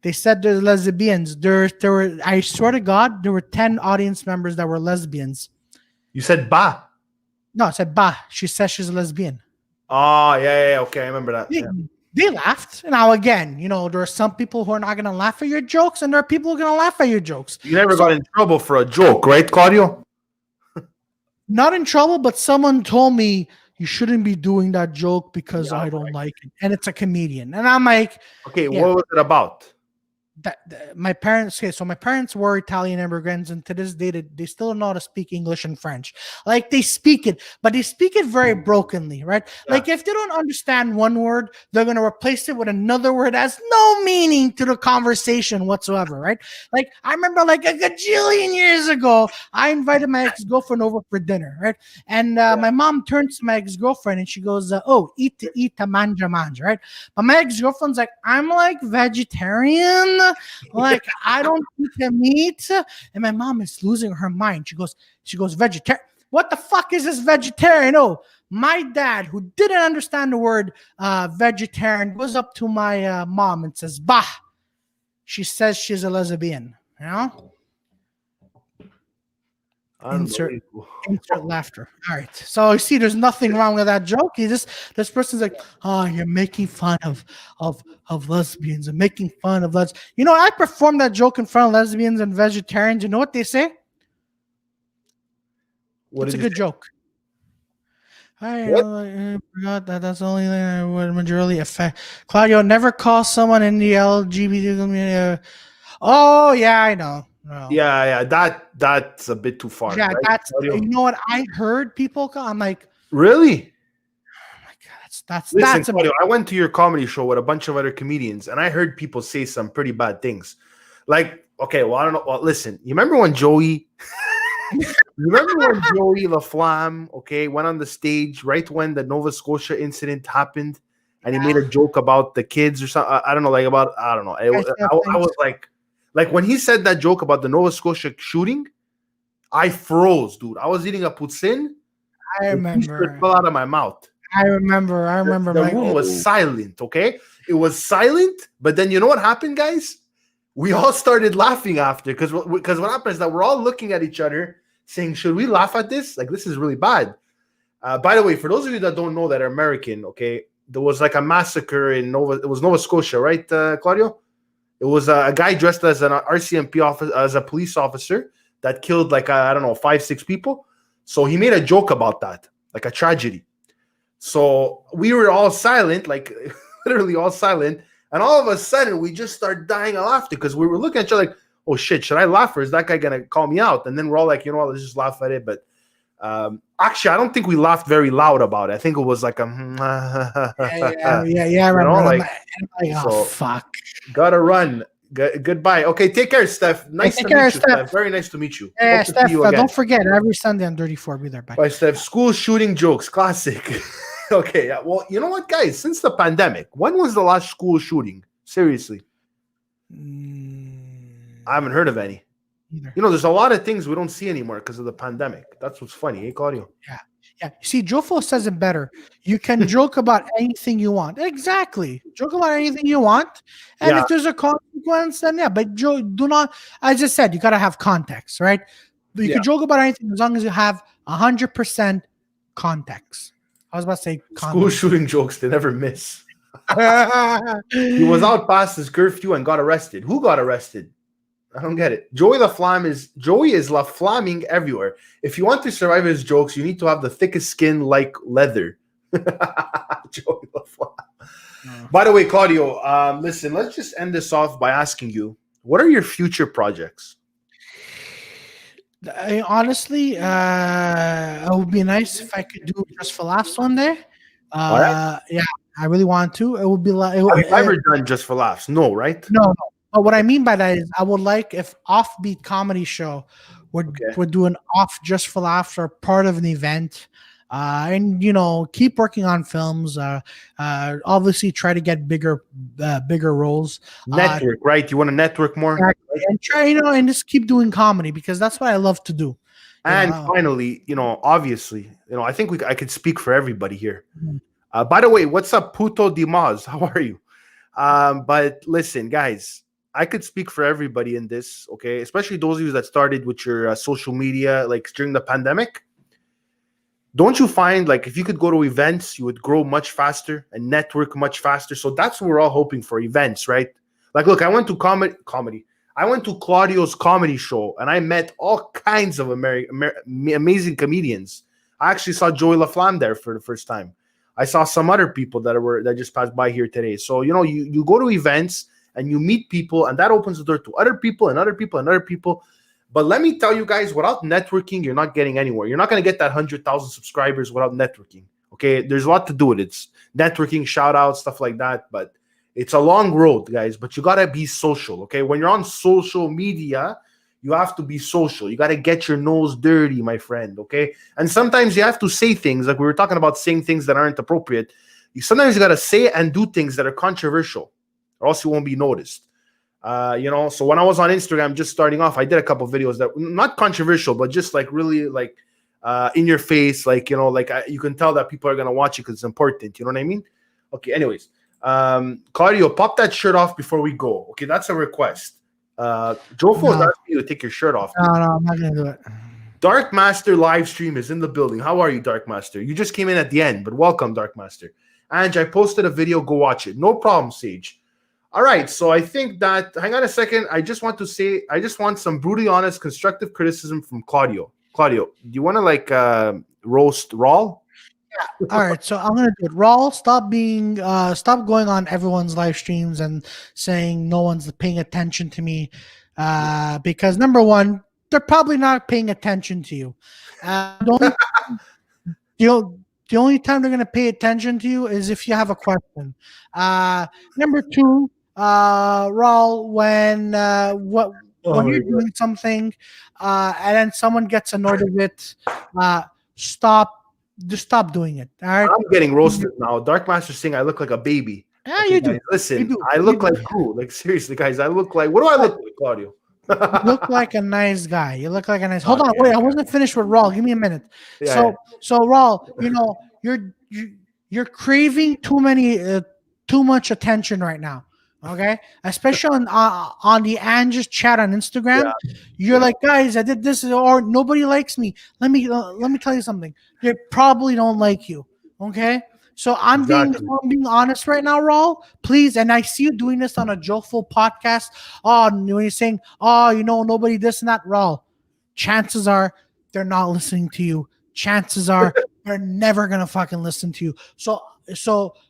They said they're lesbians. There were. I swear to God, there were 10 audience members that were lesbians. You said "bah." No, I said "bah." She says she's a lesbian. Oh, yeah. Okay, I remember that. They, Yeah. they laughed. Now, again, there are some people who are not going to laugh at your jokes, and there are people who are going to laugh at your jokes. You never So, got in trouble for a joke, right, Claudio? not in trouble, but someone told me you shouldn't be doing that joke because Yeah. I don't like it. And it's a comedian. And I'm like, Okay, yeah. what was it about? My parents, okay, so my parents were Italian immigrants, and to this day they still don't know how to speak English and French. Like, they speak it, but they speak it very brokenly, right? Yeah. Like, if they don't understand one word, they're going to replace it with another word that has no meaning to the conversation whatsoever, right? Like, I remember, like, a gajillion years ago, I invited my ex-girlfriend over for dinner, right? And my mom turns to my ex-girlfriend and she goes, oh, eat, manja, right? But my ex-girlfriend's like, I'm like vegetarian. Like, I don't eat the meat. And my mom is losing her mind. She goes, vegetarian. What the fuck is this vegetarian? Oh, my dad, who didn't understand the word vegetarian, goes up to my mom and says, bah, she says she's a lesbian. Insert laughter. All right. So you see, there's nothing wrong with that joke. This person's like, oh, you're making fun of lesbians and making fun of lesbians. I performed that joke in front of lesbians and vegetarians. You know what they say? It's a good joke. I forgot that's the only thing I would majorly affect. Claudio, never call someone in the LGBT community. Oh yeah, I know. No. Yeah, that's a bit too far. Yeah, right, that's Claudio? you know what I heard people call. I'm like, really? oh my god, that's Listen, Claudio, I went to your comedy show with a bunch of other comedians, and I heard people say some pretty bad things. Like, okay, well, I don't know. Well, listen, you remember when Joey? Joey LaFlamme, okay, went on the stage right when the Nova Scotia incident happened, and he made a joke about the kids or something. I don't know, like about I don't know. I was like when he said that joke about the Nova Scotia shooting, I froze, dude. I was eating a poutine. I remember. It fell out of my mouth. I remember. The room was silent. Okay, it was silent. But then you know what happened, guys? We all started laughing after because what happened is that we're all looking at each other, saying, "Should we laugh at this? Like, this is really bad." By the way, for those of you that don't know that are American, okay, there was like a massacre in Nova Scotia, right, Claudio? It was a guy dressed as an RCMP officer, as a police officer, that killed like I don't know 5-6 people. So he made a joke about that, like a tragedy. So we were all silent, like literally all silent, and all of a sudden we just start dying of laughter because we were looking at each other like, "Oh shit, should I laugh or is that guy gonna call me out?" And then we're all like, "You know what? Let's just laugh at it." But actually, I don't think we laughed very loud about it. I think it was like a yeah. I remember. So, fuck. Gotta run. Goodbye. Okay, take care, Steph. Nice to meet you, Steph. Very nice to meet you. Yeah, Steph. Don't forget every Sunday on 34. Be there. Bye. Bye, Steph. School shooting jokes, classic. Okay, well, you know what, guys? Since the pandemic, when was the last school shooting? Seriously, I haven't heard of any. Either. There's a lot of things we don't see anymore because of the pandemic. That's what's funny, hey, Claudio? Yeah. You see, Jofo says it better. You can joke about anything you want. Exactly. Joke about anything you want. And if there's a consequence, then yeah. But do not, as I said, you got to have context, right? But you can joke about anything as long as you have 100% context. I was about to say context. School shooting jokes, they never miss. He was out past his curfew and got arrested. Who got arrested? I don't get it. Joey is LaFlamming everywhere. If you want to survive his jokes, you need to have the thickest skin like leather. Joey LaFlamme. No. By the way, Claudio, listen, let's just end this off by asking you, what are your future projects? Honestly, it would be nice if I could do Just for Laughs one day. Yeah, I really want to. It would be like. Have you ever done Just for Laughs? No, right? No. But what I mean by that is I would like if Offbeat Comedy Show would do an off Just for Laughs or part of an event. And keep working on films. Obviously, try to get bigger roles. Network, right? You want to network more, exactly. And try, and just keep doing comedy because that's what I love to do. And finally, obviously, I think I could speak for everybody here. Mm-hmm. By the way, what's up, Puto Dimas? How are you? But listen, guys, I could speak for everybody in this, okay? Especially those of you that started with your social media, like during the pandemic. don't you find like if you could go to events, you would grow much faster and network much faster? So that's what we're all hoping for, events, right? Like, look, I went to comedy. I went to Claudio's comedy show and I met all kinds of amazing comedians. I actually saw Joey LaFlamme there for the first time. I saw some other people that just passed by here today. So, you go to events and you meet people, and that opens the door to other people and other people and other people. But let me tell you guys, without networking, you're not getting anywhere. You're not going to get that 100,000 subscribers without networking. Okay, there's a lot to do with it. It's networking, shout outs, stuff like that. But it's a long road, guys. But you got to be social. Okay, when you're on social media, you have to be social. You got to get your nose dirty, my friend. Okay, and sometimes you have to say things like we were talking about, saying things that aren't appropriate. Sometimes you got to say and do things that are controversial, or else you won't be noticed. So when I was on Instagram, just starting off, I did a couple of videos that not controversial, but just like really like in your face, like, you can tell that people are going to watch it because it's important. You know what I mean? Okay. Anyways, Claudio, pop that shirt off before we go. Okay. That's a request. Jofo is asking you to take your shirt off. No, I'm not going to do it. Dark Master live stream is in the building. How are you, Dark Master? You just came in at the end, but welcome, Dark Master. Ange, I posted a video. Go watch it. No problem, Sage. All right, so I think that, hang on a second. I just want some brutally honest, constructive criticism from Claudio. Claudio, do you want to roast Raul? Yeah. All right, so I'm gonna do it. Raul, stop going on everyone's live streams and saying no one's paying attention to me, because number one, they're probably not paying attention to you. The only time they're gonna pay attention to you is if you have a question. Number two. Raul, when you're doing something and then someone gets annoyed with it, stop doing it. All right, I'm getting roasted now. Dark Master saying I look like a baby. Yeah, okay, you do. Guys, listen, I look like who? Like, seriously, guys, I look like, what do I look like, Claudio? You look like a nice guy. You look like a nice. Hold on, wait. I wasn't finished with Raul. Give me a minute. So Raul, you're craving too much attention right now. Okay, especially on the Ange's chat on Instagram, you're like, guys, I did this, or nobody likes me. Let me tell you something. They probably don't like you. Okay, so I'm being honest right now, Raul. Please, and I see you doing this on a Jofo podcast. Oh, when you're saying, nobody this and that, Raul. Chances are they're not listening to you. Chances are they're never gonna fucking listen to you. So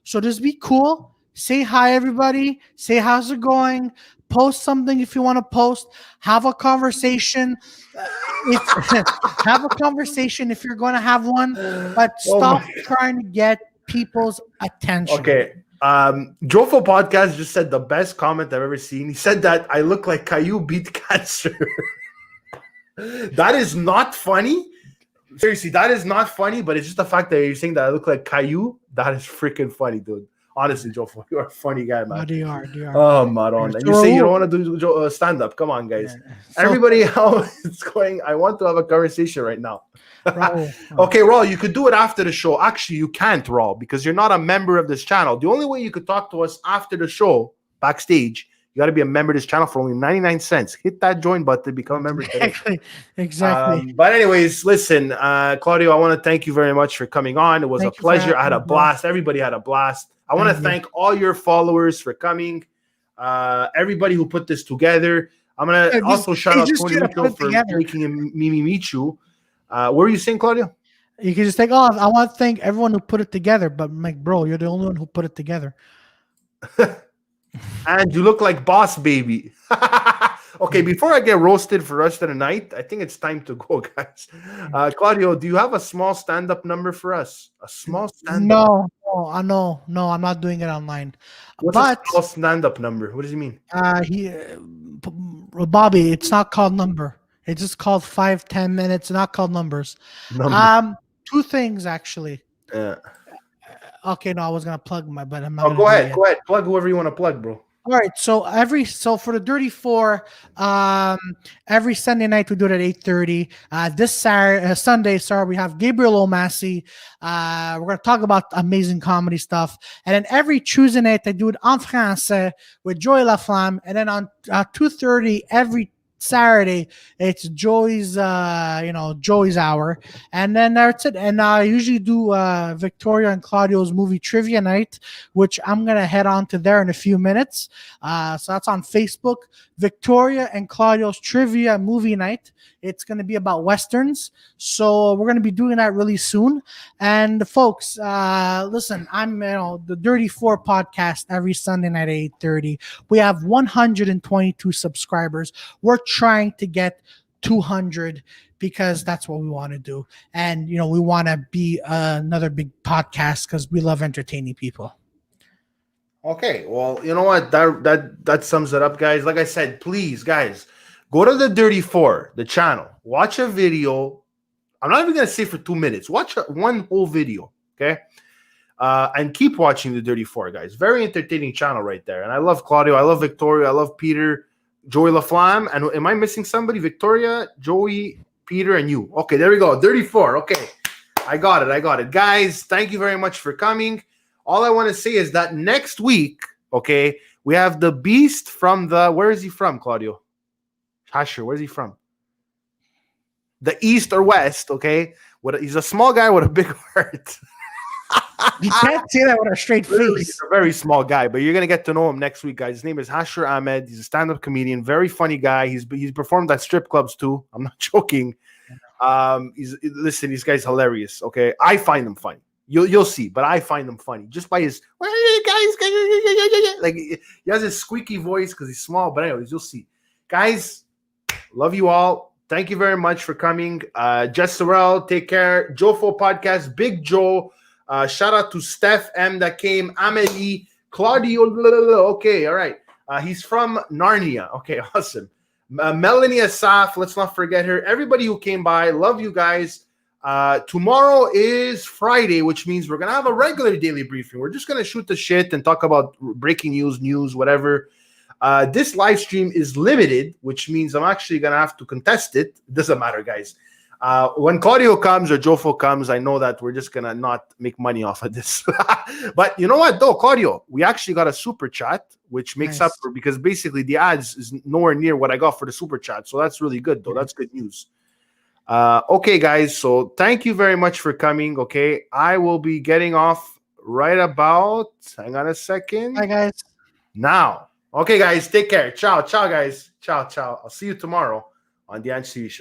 just be cool. Say hi, everybody. Say how's it going. Post something if you want to post. Have a conversation. Have a conversation if you're going to have one. But stop trying to get people's attention. Okay. Jofo Podcast just said the best comment I've ever seen. He said that I look like Caillou beat cancer. That is not funny. Seriously, that is not funny. But it's just the fact that you're saying that I look like Caillou. That is freaking funny, dude. Honestly, Jofo, you're a funny guy, man. You are. Oh, Maron. And you say you don't want to do stand-up. Come on, guys. Everybody, how it's going? I want to have a conversation right now. Okay, Raul, you could do it after the show. Actually, you can't, Raul, because you're not a member of this channel. The only way you could talk to us after the show, backstage, you got to be a member of this channel for only 99 cents. Hit that join button to become a member today. Exactly. But anyways, listen, Claudio, I want to thank you very much for coming on. It was a pleasure. I had a blast. Everybody had a blast. I want to thank all your followers for coming. Everybody who put this together. I'm going to also shout out Tony Mitchell for making Mimi meet you. What were you saying, Claudio? You can just think, I want to thank everyone who put it together. But I'm like, bro, you're the only one who put it together. And you look like Boss Baby. Okay, before I get roasted for the rest of the night, I think it's time to go, guys. Claudio, do you have a small stand-up number for us? A small stand-up? No, I'm not doing it online. What's a small stand-up number? What does he mean? Bobby, it's not called number. It's just called 5-10 minutes. Not called numbers. Two things, actually. Yeah. Okay, no, I was gonna plug but I'm not. Go ahead. Plug whoever you want to plug, bro. All right, so for the Dirty Four, every Sunday night we do it at 8:30. This Sunday, we have Gabriel Omassi. We're gonna talk about amazing comedy stuff, and then every Tuesday night I do it en français with Joey LaFlamme, and then on 2:30 every Saturday, it's Joey's, Joey's hour, and then that's it. And I usually do Victoria and Claudio's movie trivia night, which I'm gonna head on to there in a few minutes. So that's on Facebook, Victoria and Claudio's trivia movie night. It's gonna be about westerns, so we're gonna be doing that really soon. And folks, listen, I'm the Dirty Four podcast every Sunday night at 8:30. We have 122 subscribers. We're trying to get 200 because that's what we want to do. And we want to be another big podcast because we love entertaining people. Okay, well, you know what? That sums it up, guys. Like I said, please, guys, go to the Dirty Four, the channel. Watch a video. I'm not even gonna say for 2 minutes. Watch one whole video, okay? And keep watching the Dirty Four, guys. Very entertaining channel right there. And I love Claudio. I love Victoria. I love Peter, Joey LaFlamme. And am I missing somebody? Victoria, Joey, Peter, and you. Okay, there we go. Dirty Four. Okay, I got it. Guys, thank you very much for coming. All I want to say is that next week, okay, we have the Beast from where is he from, Claudio? Hasher, where's he from? The East or West, okay? He's a small guy with a big heart. You can't say that with a straight face. He's a very small guy, but you're gonna get to know him next week, guys. His name is Hasher Ahmed. He's a stand-up comedian, very funny guy. He's performed at strip clubs too. I'm not joking. Listen, this guy's hilarious. Okay, I find him funny. You'll see, but I find him funny just by his like he has his squeaky voice because he's small. But anyways, you'll see, guys. Love you all. Thank you very much for coming. Jess Sorrell, take care. Jofo Podcast, Big Joe. Shout out to Steph M that came. Amelie, Claudio. Okay, all right. He's from Narnia. Okay, awesome. Melanie Asaf, let's not forget her. Everybody who came by, love you guys. Tomorrow is Friday, which means we're going to have a regular daily briefing. We're just going to shoot the shit and talk about breaking news, whatever. This live stream is limited, which means I'm actually going to have to contest it. Doesn't matter, guys. When Claudio comes or Jofo comes, I know that we're just going to not make money off of this. But you know what, though, Claudio? We actually got a super chat, which makes up for, because basically the ads is nowhere near what I got for the super chat. So that's really good, though. That's good news. Okay, guys. So thank you very much for coming. Okay. I will be getting off right about, hang on a second. Hi, guys. Now. Okay, guys. Take care. Ciao. Ciao, guys. Ciao. Ciao. I'll see you tomorrow on the Ange TV Show.